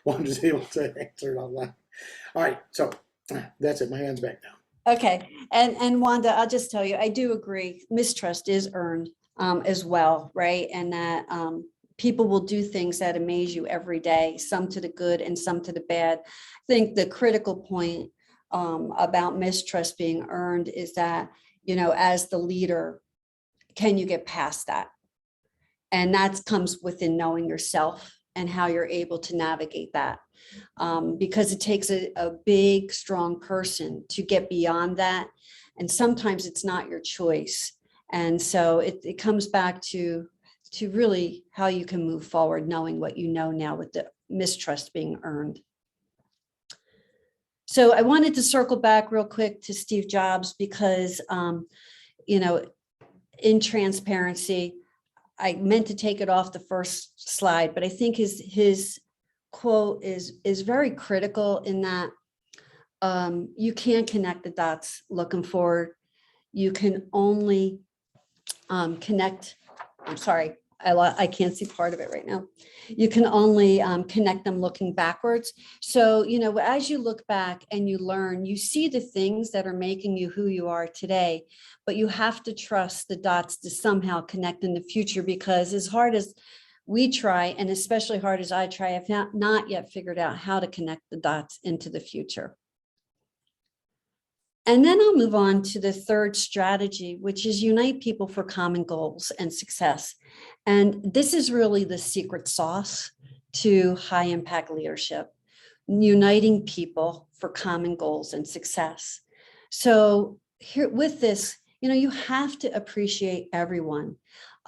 Wanda was able to answer it online. All right, so that's it. My hand's back now. Okay, and Wanda, I'll just tell you, I do agree. Mistrust is earned as well, right? And that people will do things that amaze you every day, some to the good and some to the bad. I think the critical point about mistrust being earned is that, as the leader, can you get past that? And that comes within knowing yourself and how you're able to navigate that. Because it takes a big, strong person to get beyond that. And sometimes it's not your choice. And so it comes back to really how you can move forward, knowing what you know now with the mistrust being earned. So I wanted to circle back real quick to Steve Jobs because, in transparency, I meant to take it off the first slide, but I think his quote is very critical in that you can't connect the dots looking forward. You can only connect, I'm sorry, I can't see part of it right now. You can only connect them looking backwards. So, as you look back and you learn, you see the things that are making you who you are today, but you have to trust the dots to somehow connect in the future, because as hard as we try, and especially hard as I try, I've not yet figured out how to connect the dots into the future. And then I'll move on to the third strategy, which is unite people for common goals and success. And this is really the secret sauce to high impact leadership, uniting people for common goals and success. So here with this, you have to appreciate everyone.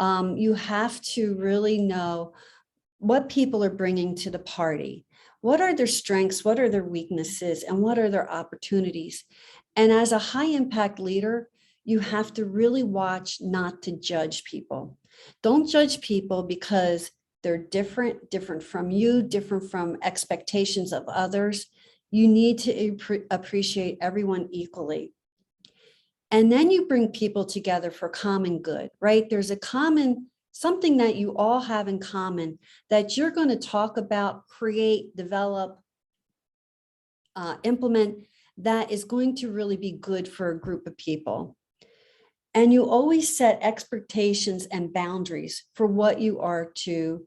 You have to really know what people are bringing to the party. What are their strengths? What are their weaknesses? And what are their opportunities? And as a high impact leader, you have to really watch not to judge people. Don't judge people because they're different from you, different from expectations of others. You need to appreciate everyone equally. And then you bring people together for common good, right? There's something that you all have in common that you're going to talk about, create, develop, implement, that is going to really be good for a group of people. And you always set expectations and boundaries for what you are to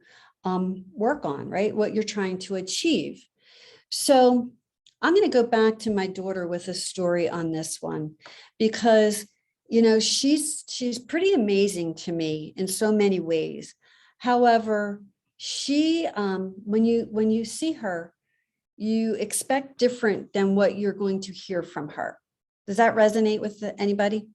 work on, right? What you're trying to achieve. So I'm going to go back to my daughter with a story on this one, because she's pretty amazing to me in so many ways. However, she when you see her, you expect different than what you're going to hear from her. Does that resonate with anybody?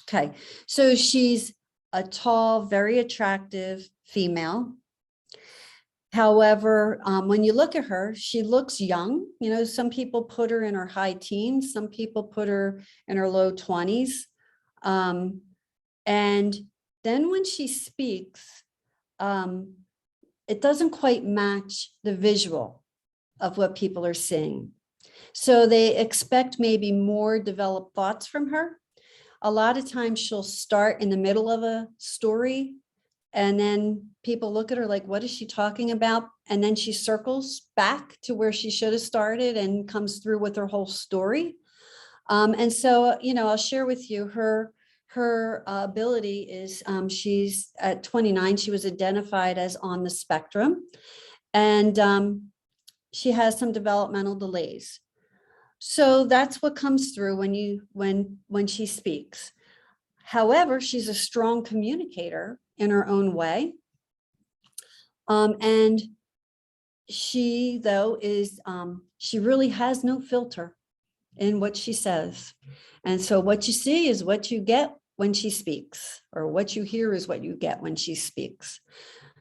Okay, so she's a tall, very attractive female. However, when you look at her, she looks young. Some people put her in her high teens, some people put her in her low 20s. And then when she speaks, it doesn't quite match the visual of what people are seeing. So they expect maybe more developed thoughts from her. A lot of times she'll start in the middle of a story, and then people look at her like, what is she talking about? And then she circles back to where she should have started and comes through with her whole story. And so, I'll share with you her ability is she's at 29, she was identified as on the spectrum, and she has some developmental delays. So that's what comes through when she speaks. However, she's a strong communicator in her own way. And she, though, is, she really has no filter in what she says. And so what you see is what you get when she speaks, or what you hear is what you get when she speaks.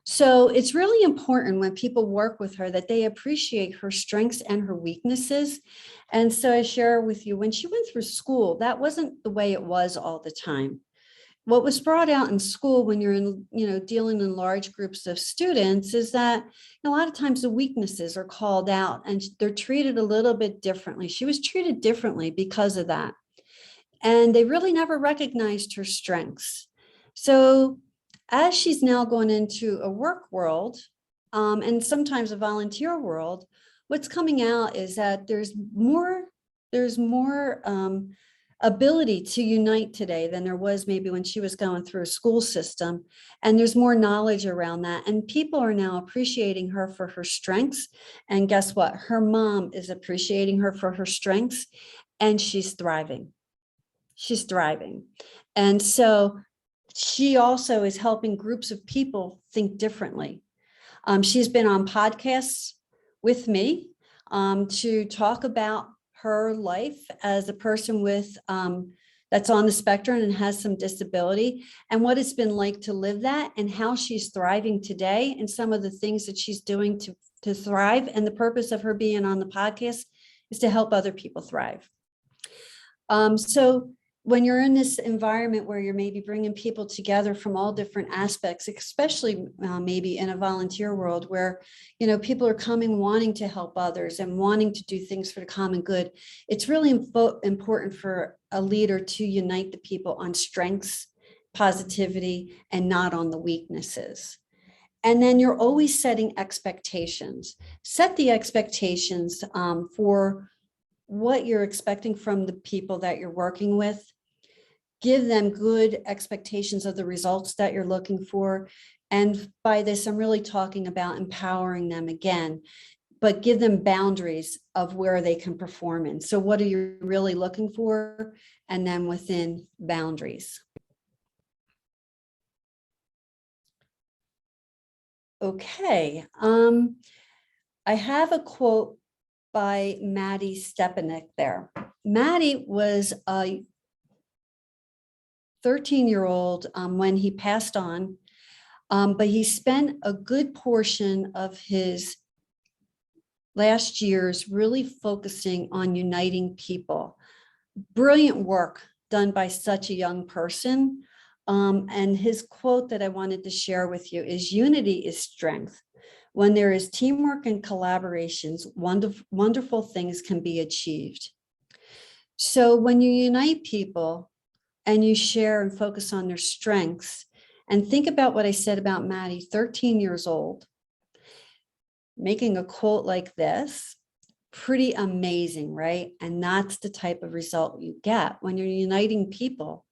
So it's really important when people work with her that they appreciate her strengths and her weaknesses. And so I share with you, when she went through school, that wasn't the way it was all the time. What was brought out in school when you're dealing in large groups of students is that a lot of times the weaknesses are called out and they're treated a little bit differently. She was treated differently because of that. And they really never recognized her strengths. So as she's now going into a work world, and sometimes a volunteer world, what's coming out is that there's more ability to unite today than there was maybe when she was going through a school system. And there's more knowledge around that. And people are now appreciating her for her strengths. And guess what? Her mom is appreciating her for her strengths, and she's thriving. She's thriving. And so she also is helping groups of people think differently. She's been on podcasts with me to talk about her life as a person with that's on the spectrum and has some disability, and what it's been like to live that, and how she's thriving today, and some of the things that she's doing to thrive. And the purpose of her being on the podcast is to help other people thrive. So when you're in this environment where you're maybe bringing people together from all different aspects, especially maybe in a volunteer world where, people are coming wanting to help others and wanting to do things for the common good, it's really important for a leader to unite the people on strengths, positivity, and not on the weaknesses. And then you're always setting expectations. Set the expectations for what you're expecting from the people that you're working with. Give them good expectations of the results that you're looking for. And by this, I'm really talking about empowering them again, but give them boundaries of where they can perform in. So what are you really looking for? And then within boundaries. Okay. I have a quote by Maddie Stepanek there. Maddie was a 13-year-old when he passed on, but he spent a good portion of his last years really focusing on uniting people. Brilliant work done by such a young person. And his quote that I wanted to share with you is, "Unity is strength. When there is teamwork and collaborations, wonderful things can be achieved." So when you unite people and you share and focus on their strengths, and think about what I said about Maddie, 13 years old, making a quote like this, pretty amazing, right? And that's the type of result you get when you're uniting people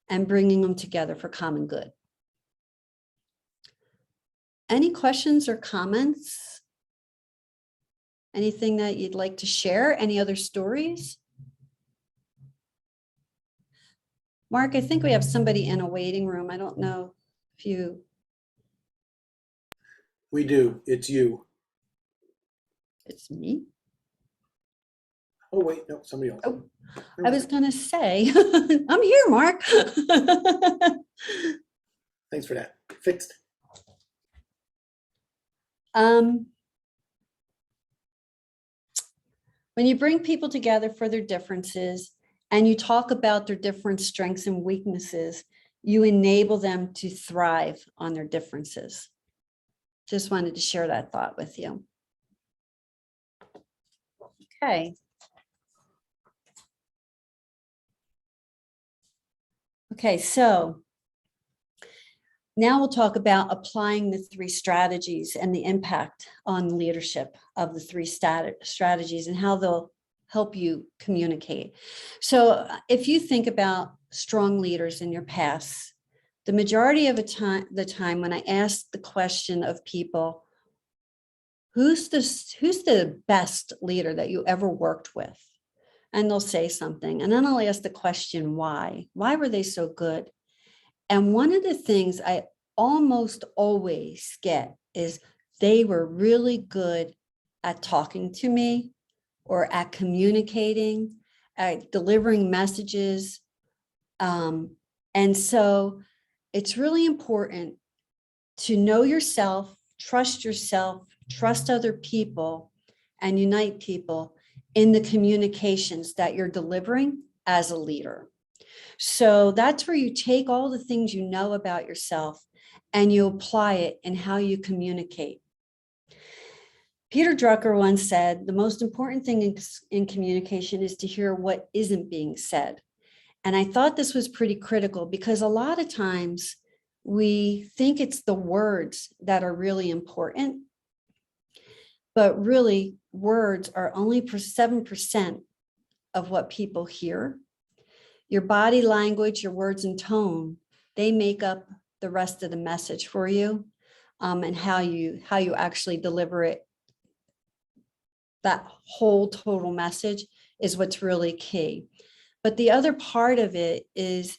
and bringing them together for common good. Any questions or comments? Anything that you'd like to share? Any other stories? Mark, I think we have somebody in a waiting room. I don't know if you. We do. It's you. It's me. Oh, wait, no, somebody else. Oh, I was gonna say, I'm here, Mark. Thanks for that. Fixed. When you bring people together for their differences and you talk about their different strengths and weaknesses, you enable them to thrive on their differences. Just wanted to share that thought with you. Okay. Okay, so now we'll talk about applying the 3 strategies and the impact on leadership of the 3 strategies and how they'll help you communicate. So if you think about strong leaders in your past, the majority of the time when I ask the question of people, who's the best leader that you ever worked with? And they'll say something. And then I'll ask the question, why? Why were they so good? And one of the things I almost always get is they were really good at talking to me or at communicating, at delivering messages. And so it's really important to know yourself, trust other people, and unite people in the communications that you're delivering as a leader. So that's where you take all the things you know about yourself and you apply it in how you communicate. Peter Drucker once said, the most important thing in communication is to hear what isn't being said. And I thought this was pretty critical because a lot of times we think it's the words that are really important, but really words are only 7% of what people hear. Your body language, your words and tone, they make up the rest of the message for you, and how you actually deliver it. That whole total message is what's really key. But the other part of it is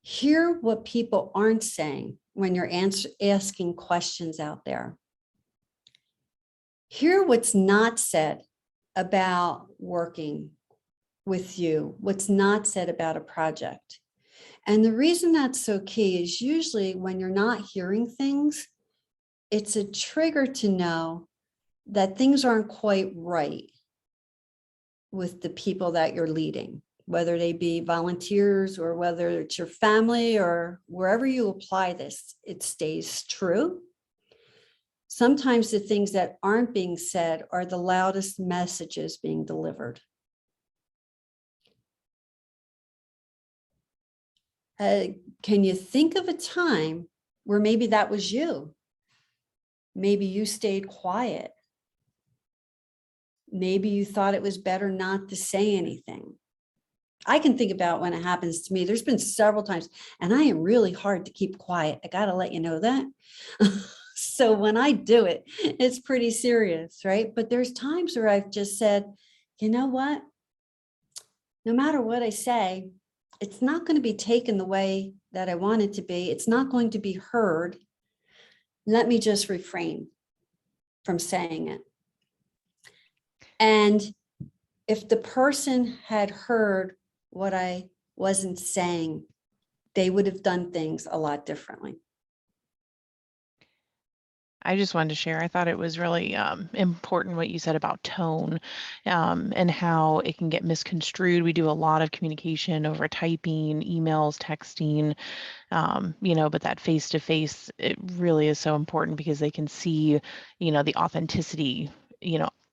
hear what people aren't saying when you're asking questions out there. Hear what's not said about working with you, what's not said about a project. And the reason that's so key is usually when you're not hearing things, it's a trigger to know that things aren't quite right with the people that you're leading, whether they be volunteers or whether it's your family or wherever you apply this, it stays true. Sometimes the things that aren't being said are the loudest messages being delivered. Can you think of a time where maybe that was you? Maybe you stayed quiet. Maybe you thought it was better not to say anything. I can think about when it happens to me. There's been several times, and I am really hard to keep quiet. I got to let you know that. So when I do it, it's pretty serious, right? But there's times where I've just said, you know what? No matter what I say, it's not going to be taken the way that I want it to be. It's not going to be heard. Let me just refrain from saying it. And if the person had heard what I wasn't saying, they would have done things a lot differently. I just wanted to share. I thought it was really important what you said about tone and how it can get misconstrued. We do a lot of communication over typing, emails, texting, but that face to face, it really is so important because they can see, the authenticity,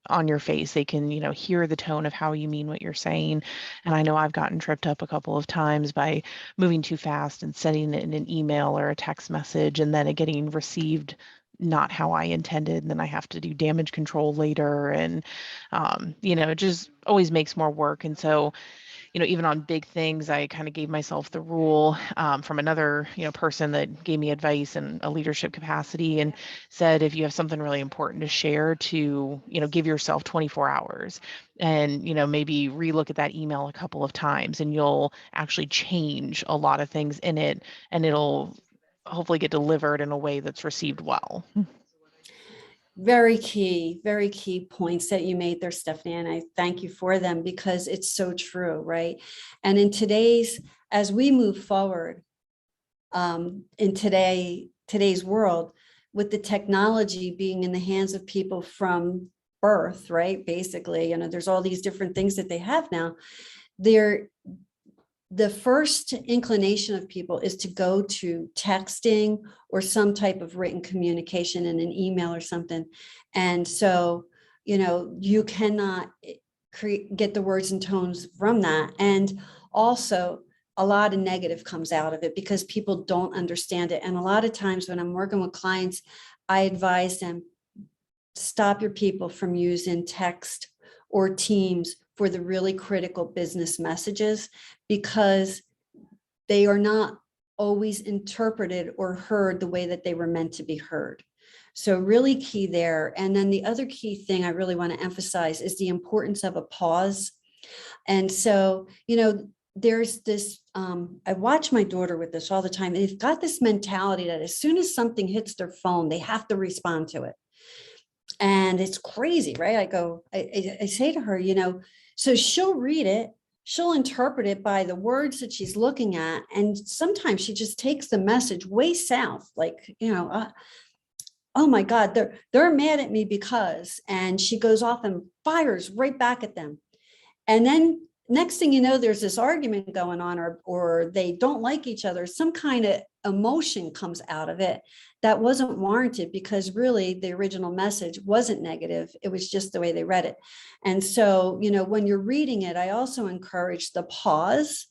on your face. They can, hear the tone of how you mean what you're saying. And I know I've gotten tripped up a couple of times by moving too fast and sending it in an email or a text message and then it getting received not how I intended, and then I have to do damage control later, and it just always makes more work. And so, even on big things, I kind of gave myself the rule from another, person that gave me advice in a leadership capacity and said, if you have something really important to share, to, give yourself 24 hours and, maybe relook at that email a couple of times and you'll actually change a lot of things in it and it'll hopefully get delivered in a way that's received well. Very key points that you made there, Stephanie, and I thank you for them because it's so true, right? And in as we move forward in today's world, with the technology being in the hands of people from birth, right? Basically, there's all these different things that they have now. The first inclination of people is to go to texting or some type of written communication in an email or something. And so, you cannot get the words and tones from that. And also a lot of negative comes out of it because people don't understand it. And a lot of times when I'm working with clients, I advise them, stop your people from using text or Teams for the really critical business messages, because they are not always interpreted or heard the way that they were meant to be heard. So really key there. And then the other key thing I really want to emphasize is the importance of a pause. And so, there's this, I watch my daughter with this all the time. They've got this mentality that as soon as something hits their phone, they have to respond to it. And it's crazy, right? I say to her, so she'll read it, she'll interpret it by the words that she's looking at. And sometimes she just takes the message way south, like, oh my God, they're mad at me because, and she goes off and fires right back at them. And then next thing you know, there's this argument going on, or they don't like each other. Some kind of emotion comes out of it that wasn't warranted, because really the original message wasn't negative. It was just the way they read it. And so, when you're reading it, I also encourage the pause,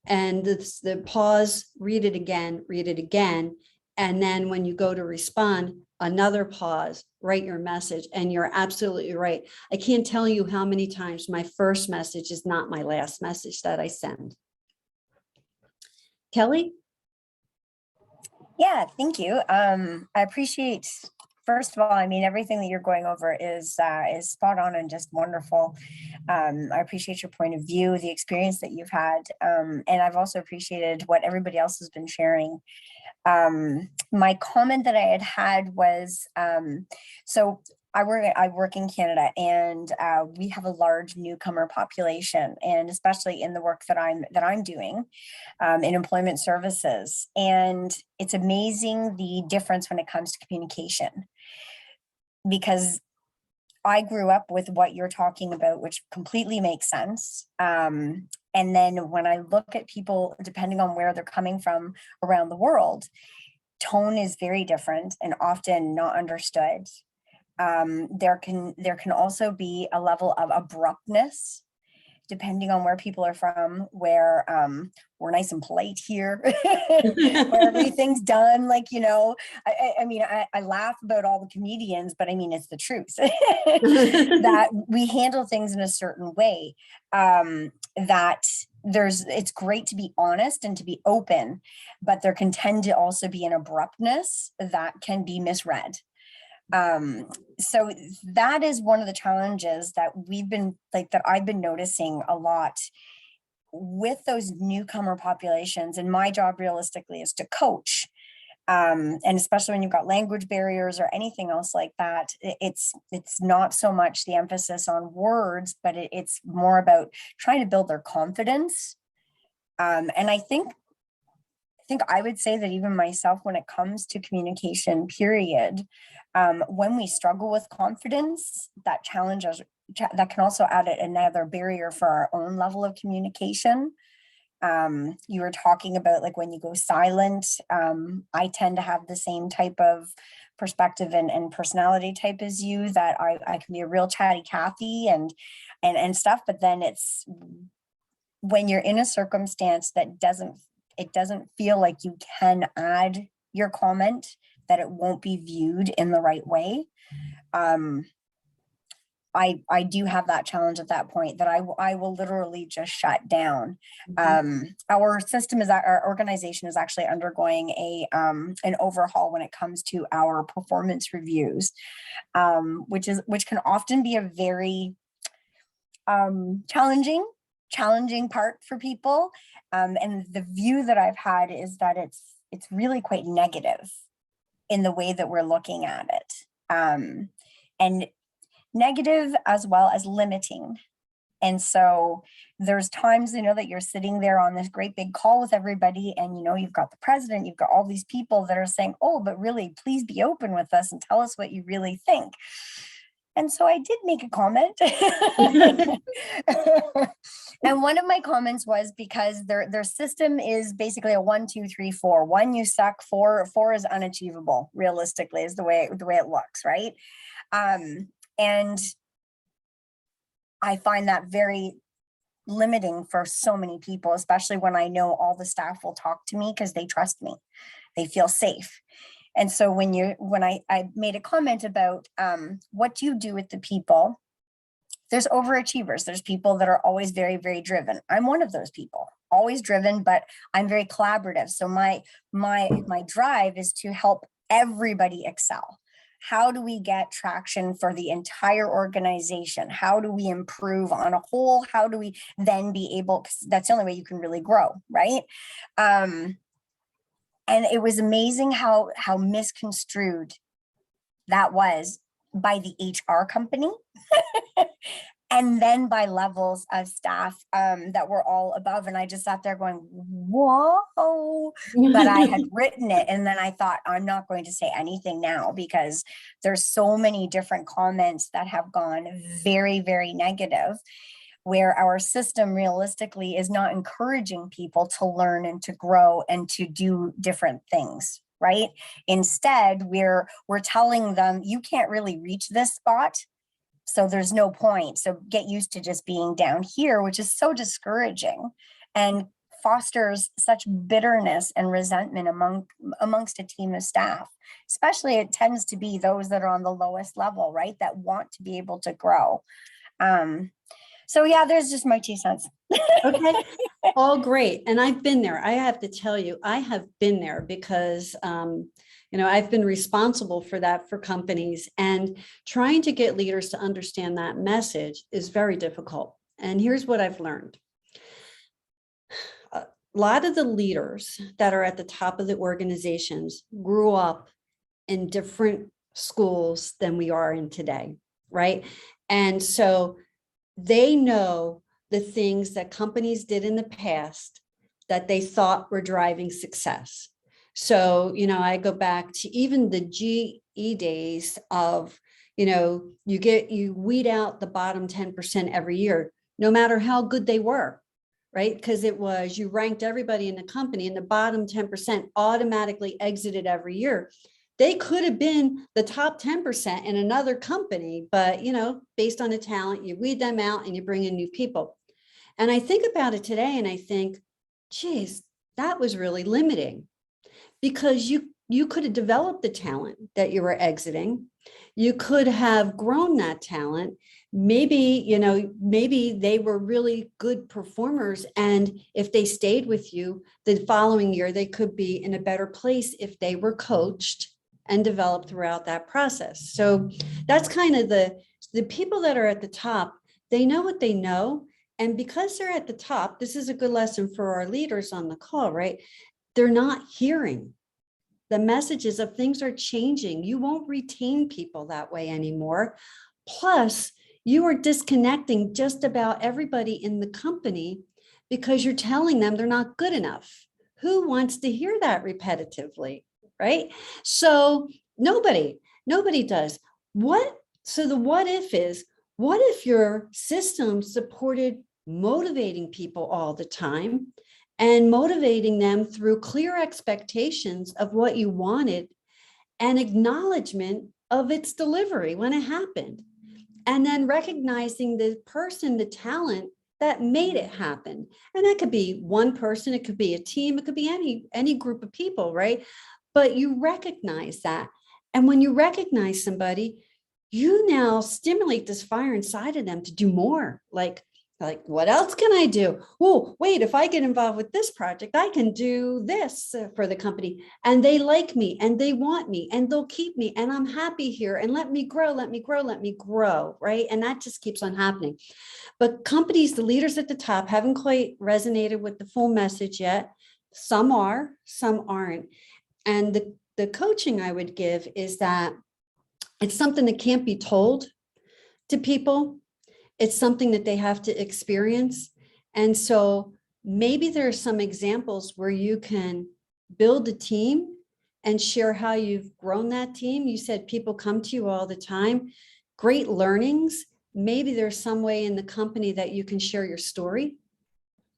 and the pause, read it again. And then when you go to respond, another pause, write your message. And you're absolutely right. I can't tell you how many times my first message is not my last message that I send. Kelly? Yeah, thank you. I appreciate, first of all, everything that you're going over is spot on and just wonderful. I appreciate your point of view, the experience that you've had. And I've also appreciated what everybody else has been sharing. My comment that I had was, so I work in Canada, and we have a large newcomer population, and especially in the work that I'm doing in employment services. And it's amazing the difference when it comes to communication, because I grew up with what you're talking about, which completely makes sense. And then when I look at people, depending on where they're coming from around the world, tone is very different and often not understood. There can also be a level of abruptness depending on where people are from, where we're nice and polite here, where everything's done. I laugh about all the comedians, but it's the truth that we handle things in a certain way, that it's great to be honest and to be open, but there can tend to also be an abruptness that can be misread. So that is one of the challenges that I've been noticing a lot with those newcomer populations. And my job realistically is to coach. And especially when you've got language barriers or anything else like that, it's not so much the emphasis on words, but it's more about trying to build their confidence. And I think I would say that even myself, when it comes to communication, period, when we struggle with confidence, that challenges, that can also add another barrier for our own level of communication. You were talking about like when you go silent, I tend to have the same type of perspective and personality type as you, that I can be a real chatty Cathy and stuff, but then it's when you're in a circumstance that it doesn't feel like you can add your comment, that it won't be viewed in the right way. I do have that challenge at that point, that I will literally just shut down. Our system is, our organization is actually undergoing an overhaul when it comes to our performance reviews, which can often be a very challenging part for people. And the view that I've had is that it's really quite negative in the way that we're looking at it. And negative as well as limiting. And so there's times, that you're sitting there on this great big call with everybody, and you've got the president, you've got all these people that are saying, oh, but really, please be open with us and tell us what you really think. And so I did make a comment. And one of my comments was, because their system is basically a 1, 2, 3, 4. 1, you suck. 4 is unachievable, realistically, is the way it looks, right? And I find that very limiting for so many people, especially when I know all the staff will talk to me because they trust me. They feel safe. And so when I made a comment about what do you do with the people, there's overachievers. There's people that are always very, very driven. I'm one of those people, always driven, but I'm very collaborative. So my drive is to help everybody excel. How do we get traction for the entire organization? How do we improve on a whole? How do we then be able, because that's the only way you can really grow, right? And it was amazing how misconstrued that was by the HR company. And then by levels of staff that were all above. And I just sat there going, whoa, but I had written it. And then I thought, I'm not going to say anything now, because there's so many different comments that have gone very, very negative, where our system realistically is not encouraging people to learn and to grow and to do different things, right? Instead, we're telling them, you can't really reach this spot, so there's no point. So get used to just being down here, which is so discouraging and fosters such bitterness and resentment amongst a team of staff. Especially, it tends to be those that are on the lowest level, right? That want to be able to grow. So yeah, there's just my 2 cents. Okay, all great. And I've been there. I have to tell you, I have been there, because I've been responsible for that for companies, and trying to get leaders to understand that message is very difficult. And here's what I've learned. A lot of the leaders that are at the top of the organizations grew up in different schools than we are in today, right? And so they know the things that companies did in the past that they thought were driving success. So, I go back to even the GE days of, you weed out the bottom 10% every year, no matter how good they were, right? Because it was, you ranked everybody in the company, and the bottom 10% automatically exited every year. They could have been the top 10% in another company, but, based on the talent, you weed them out and you bring in new people. And I think about it today and I think, geez, that was really limiting, because you could have developed the talent that you were exiting. You could have grown that talent. Maybe they were really good performers, and if they stayed with you the following year, they could be in a better place if they were coached and developed throughout that process. So that's kind of the people that are at the top, they know what they know. And because they're at the top, this is a good lesson for our leaders on the call, right? They're not hearing the messages of things are changing. You won't retain people that way anymore. Plus, you are disconnecting just about everybody in the company because you're telling them they're not good enough. Who wants to hear that repetitively, right? So nobody does. So the what if is, what if your system supported motivating people all the time and motivating them through clear expectations of what you wanted and acknowledgement of its delivery when it happened? And then recognizing the person, the talent that made it happen. And that could be one person, it could be a team, it could be any group of people, right? But you recognize that. And when you recognize somebody, you now stimulate this fire inside of them to do more. Like what else can I do? Oh, wait, if I get involved with this project, I can do this for the company. And they like me and they want me and they'll keep me and I'm happy here and let me grow, right? And that just keeps on happening. But companies, the leaders at the top haven't quite resonated with the full message yet. Some are, some aren't. And the coaching I would give is that it's something that can't be told to people. It's something that they have to experience. And so maybe there are some examples where you can build a team and share how you've grown that team. You said people come to you all the time. Great learnings. Maybe there's some way in the company that you can share your story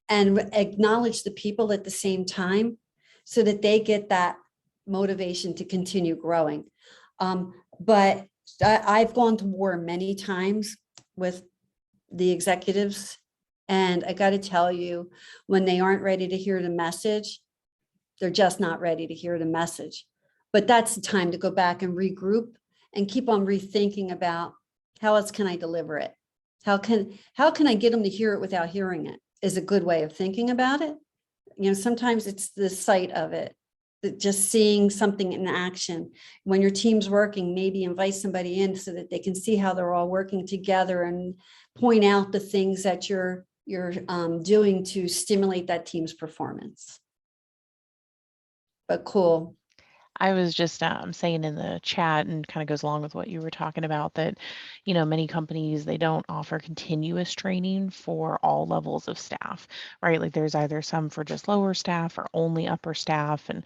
and acknowledge the people at the same time so that they get that motivation to continue growing. But I've gone to war many times with the executives. And I got to tell you, when they aren't ready to hear the message, they're just not ready to hear the message. But that's the time to go back and regroup and keep on rethinking about how else can I deliver it? How can I get them to hear it without hearing it is a good way of thinking about it. You know, sometimes it's the sight of it, just seeing something in action. When your team's working, maybe invite somebody in so that they can see how they're all working together and point out the things that you're doing to stimulate that team's performance. But cool. I was just saying in the chat, and kind of goes along with what you were talking about, that, many companies, they don't offer continuous training for all levels of staff, right? Like there's either some for just lower staff or only upper staff. And,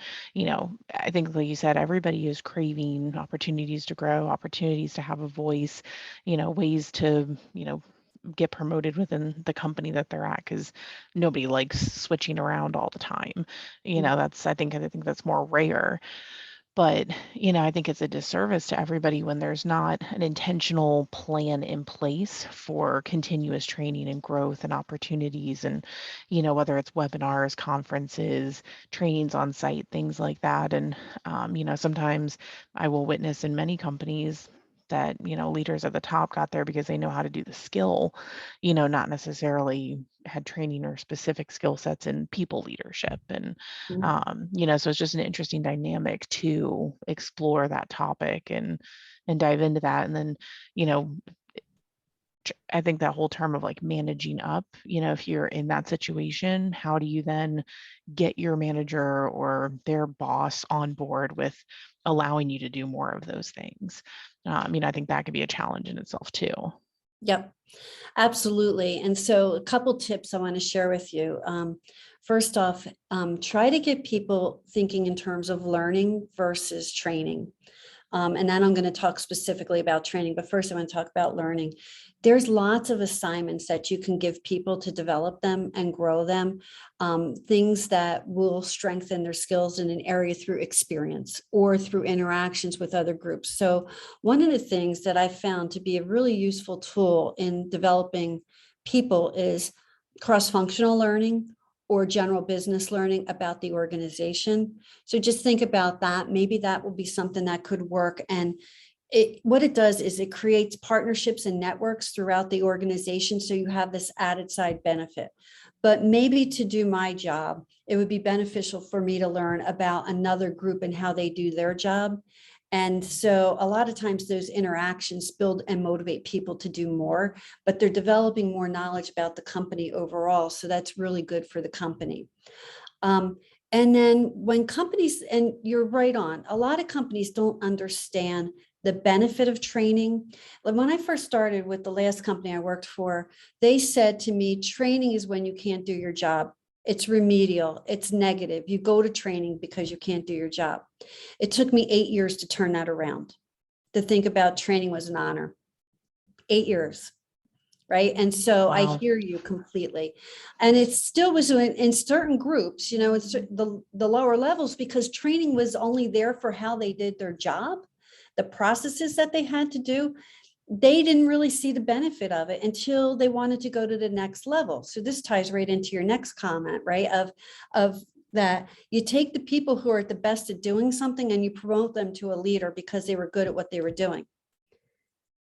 I think, like you said, everybody is craving opportunities to grow, opportunities to have a voice, ways to, get promoted within the company that they're at, because nobody likes switching around all the time. I think that's more rare. But, I think it's a disservice to everybody when there's not an intentional plan in place for continuous training and growth and opportunities. And, whether it's webinars, conferences, trainings on site, things like that. And, sometimes I will witness in many companies that, leaders at the top got there because they know how to do the skill, not necessarily had training or specific skill sets in people leadership. And, so it's just an interesting dynamic to explore that topic and dive into that. And then, I think that whole term of like managing up, if you're in that situation, how do you then get your manager or their boss on board with allowing you to do more of those things? I think that could be a challenge in itself too. Yep, absolutely. And so a couple tips I want to share with you. First off, try to get people thinking in terms of learning versus training. And then I'm going to talk specifically about training, but first I want to talk about learning. There's lots of assignments that you can give people to develop them and grow them, things that will strengthen their skills in an area through experience or through interactions with other groups. So one of the things that I found to be a really useful tool in developing people is cross-functional learning or general business learning about the organization. So just think about that. Maybe that will be something that could work. And what it does is it creates partnerships and networks throughout the organization. So you have this added side benefit. But maybe to do my job, it would be beneficial for me to learn about another group and how they do their job. And so a lot of times those interactions build and motivate people to do more, but they're developing more knowledge about the company overall. So that's really good for the company. And then when companies, and you're right on, a lot of companies don't understand the benefit of training. Like when I first started with the last company I worked for, they said to me, training is when you can't do your job. It's remedial, it's negative. You go to training because you can't do your job. It took me 8 years to turn that around, to think about training was an honor. 8 years. Right. And so I Wow. hear you completely. And it still was in certain groups, you know, it's the lower levels, because training was only there for how they did their job, the processes that they had to do. They didn't really see the benefit of it until they wanted to go to the next level. So this ties right into your next comment, right? Of that you take the people who are at the best at doing something and you promote them to a leader because they were good at what they were doing.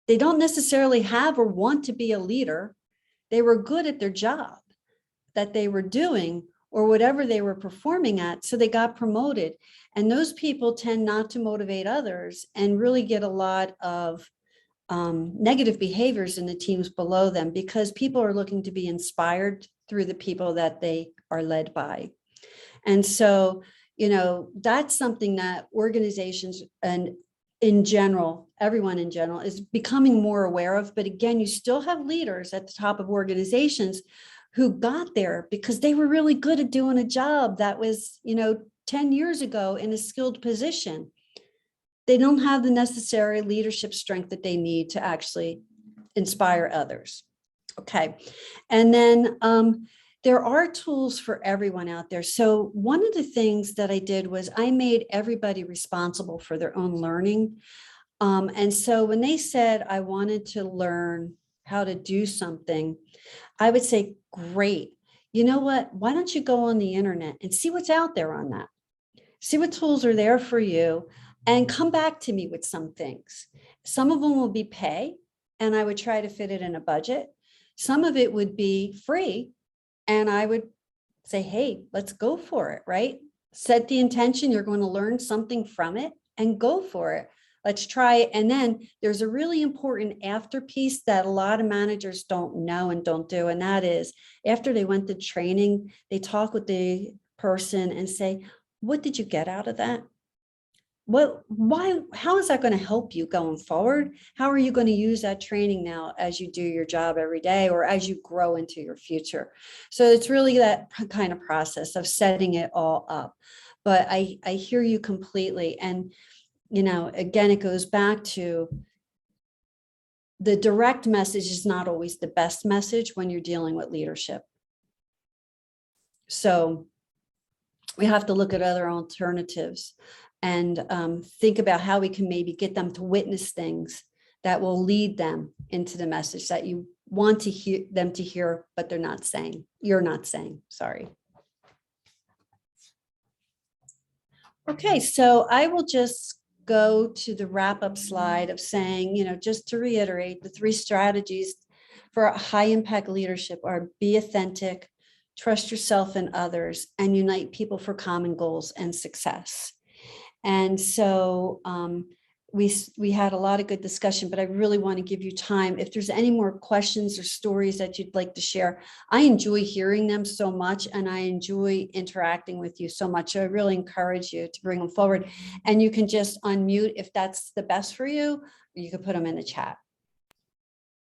They don't necessarily have or want to be a leader. They were good at their job that they were doing or whatever they were performing at. So they got promoted. And those people tend not to motivate others and really get a lot of negative behaviors in the teams below them, because people are looking to be inspired through the people that they are led by. And so, you know, that's something that organizations and in general, everyone in general is becoming more aware of. But again, you still have leaders at the top of organizations who got there because they were really good at doing a job that was, you know, 10 years ago in a skilled position. They don't have the necessary leadership strength that they need to actually inspire others. Okay. And then there are tools for everyone out there. So one of the things that I did was I made everybody responsible for their own learning. And so when they said I wanted to learn how to do something, I would say, great. You know what? Why don't you go on the internet and see what's out there on that? See what tools are there for you and come back to me with some things. Some of them will be pay, and I would try to fit it in a budget. Some of it would be free, and I would say, hey, let's go for it, right? Set the intention, you're going to learn something from it and go for it. Let's try it. And then there's a really important after piece that a lot of managers don't know and don't do. And that is, after they went to training, they talk with the person and say, what did you get out of that? How is that going to help you going forward? How are you going to use that training now as you do your job every day or as you grow into your future? So it's really that kind of process of setting it all up. But I hear you completely. And, you know, again, it goes back to the direct message is not always the best message when you're dealing with leadership. So we have to look at other alternatives and think about how we can maybe get them to witness things that will lead them into the message that you want to hear them to hear, but they're not saying, you're not saying, sorry. Okay, so I will just go to the wrap-up slide of saying, you know, just to reiterate, the 3 strategies for high impact leadership are be authentic, trust yourself and others, and unite people for common goals and success. And so we had a lot of good discussion, but I really want to give you time. If there's any more questions or stories that you'd like to share, I enjoy hearing them so much, and I enjoy interacting with you so much. So I really encourage you to bring them forward, and you can just unmute if that's the best for you, or you can put them in the chat.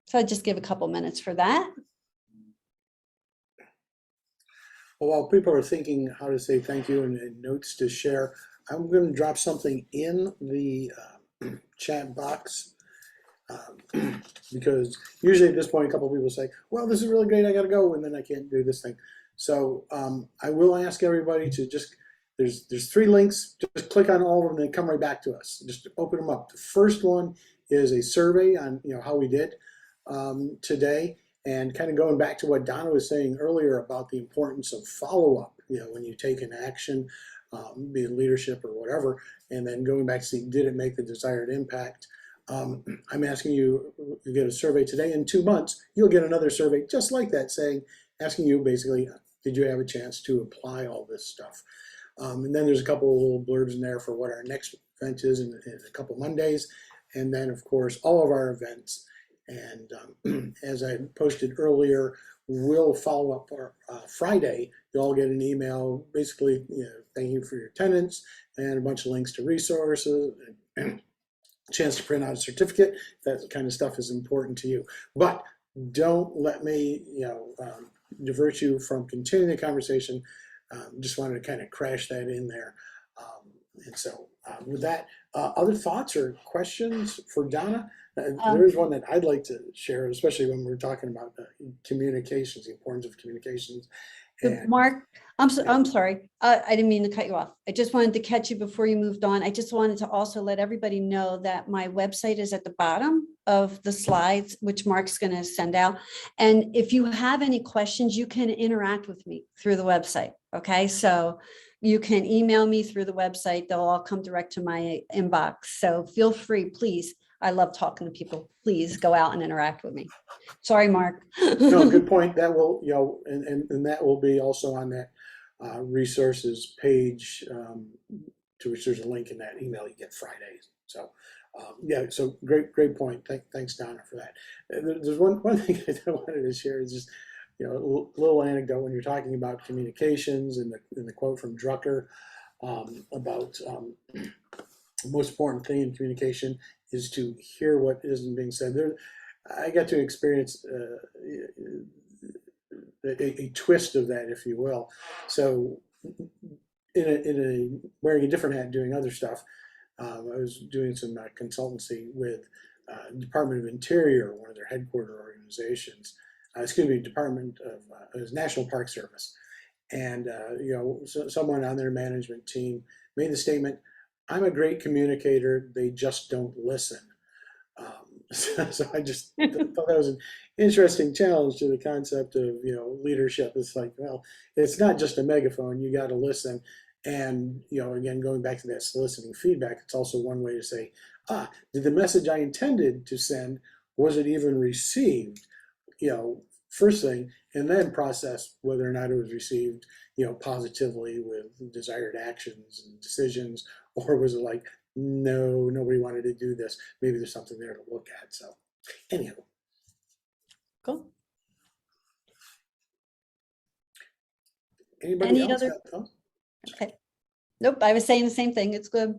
So I'd just give a couple minutes for that. Well, while people are thinking how to say thank you and notes to share, I'm going to drop something in the chat box because usually at this point, a couple of people say, well, this is really great, I got to go, and then I can't do this thing. So I will ask everybody to just, there's 3 links, just click on all of them and they come right back to us. Just open them up. The first one is a survey on, you know, how we did today. And kind of going back to what Donna was saying earlier about the importance of follow-up, you know, when you take an action, be it leadership or whatever, and then going back to see, did it make the desired impact? I'm asking you, you get a survey today. In 2 months, you'll get another survey just like that saying, asking you basically, did you have a chance to apply all this stuff? And then there's a couple of little blurbs in there for what our next event is in a couple Mondays. And then, of course, all of our events. And as I posted earlier, we'll follow up for Friday. You'll all get an email, basically, thank you for your attendance and a bunch of links to resources and a chance to print out a certificate. That kind of stuff is important to you. But don't let me, divert you from continuing the conversation. Just wanted to kind of crash that in there. And so with that, other thoughts or questions for Donna? There is one that I'd like to share, especially when we're talking about communications, the importance of communications. And Mark, I'm sorry. I didn't mean to cut you off. I just wanted to catch you before you moved on. I just wanted to also let everybody know that my website is at the bottom of the slides, which Mark's going to send out. And if you have any questions, you can interact with me through the website. Okay, so you can email me through the website. They'll all come direct to my inbox. So feel free, please. I love talking to people. Please go out and interact with me. Sorry, Mark. No, good point. That will, and that will be also on that resources page, to which there's a link in that email you get Fridays. So, yeah, so great point. Thanks, Donna, for that. There's one thing I wanted to share is just, a little anecdote when you're talking about communications and the quote from Drucker about the most important thing in communication is to hear what isn't being said. I got to experience a twist of that, if you will. So, wearing a different hat, doing other stuff, I was doing some consultancy with Department of Interior, one of their headquarter organizations. Department of National Park Service, and someone on their management team made the statement, "I'm a great communicator. They just don't listen." So I just thought that was an interesting challenge to the concept of leadership. It's like, well, it's not just a megaphone. You got to listen, and again, going back to that soliciting feedback, it's also one way to say, did the message I intended to send, was it even received? First thing, and then process whether or not it was received, positively with desired actions and decisions, or was it like, no, nobody wanted to do this. Maybe there's something there to look at. So, anyhow. Cool. Anybody Any else? other? Okay. Nope. I was saying the same thing. It's good.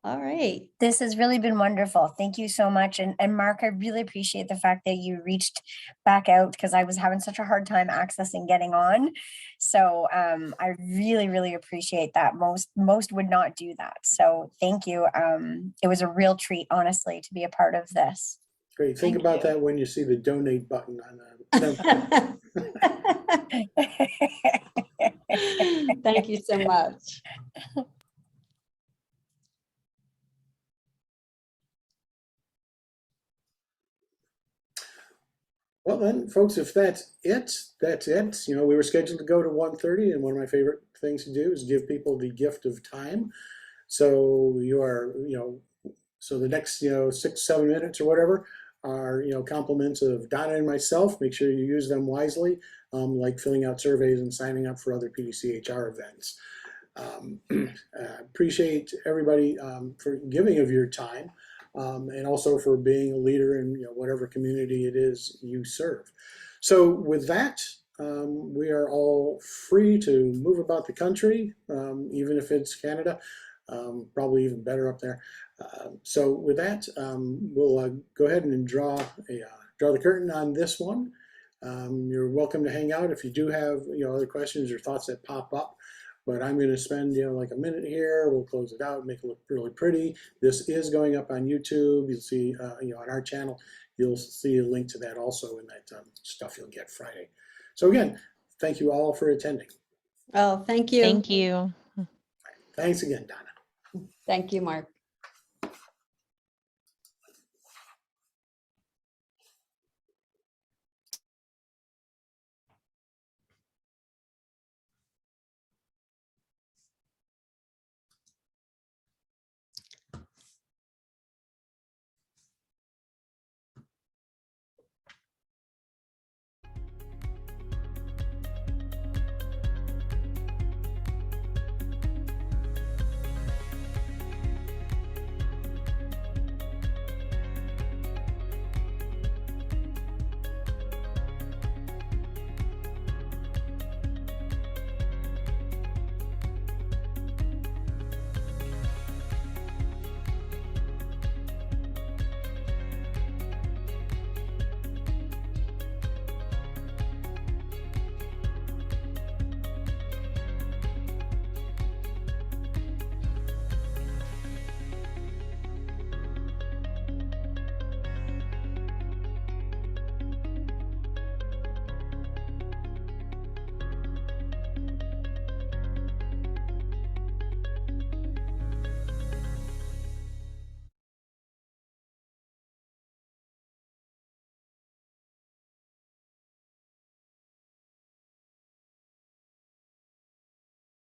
All right. This has really been wonderful. Thank you so much. And Mark, I really appreciate the fact that you reached back out because I was having such a hard time accessing getting on. So I really, really appreciate that. Most would not do that. So thank you. It was a real treat, honestly, to be a part of this. Great. Think about that when you see the donate button on the. Thank you so much. Well then, folks, if that's it, that's it. We were scheduled to go to 1:30, and one of my favorite things to do is give people the gift of time. So so the next 6-7 minutes or whatever are compliments of Donna and myself. Make sure you use them wisely, like filling out surveys and signing up for other PDCHR events. Appreciate everybody for giving of your time. And also for being a leader in whatever community it is you serve. So with that, we are all free to move about the country, even if it's Canada, probably even better up there. So with that, we'll go ahead and draw the curtain on this one. You're welcome to hang out if you do have other questions or thoughts that pop up. But I'm going to spend like a minute here. We'll close it out, make it look really pretty. This is going up on YouTube. You'll see, on our channel, you'll see a link to that also in that stuff you'll get Friday. So again, thank you all for attending. Oh, thank you. Thank you. Thanks again, Donna. Thank you, Mark.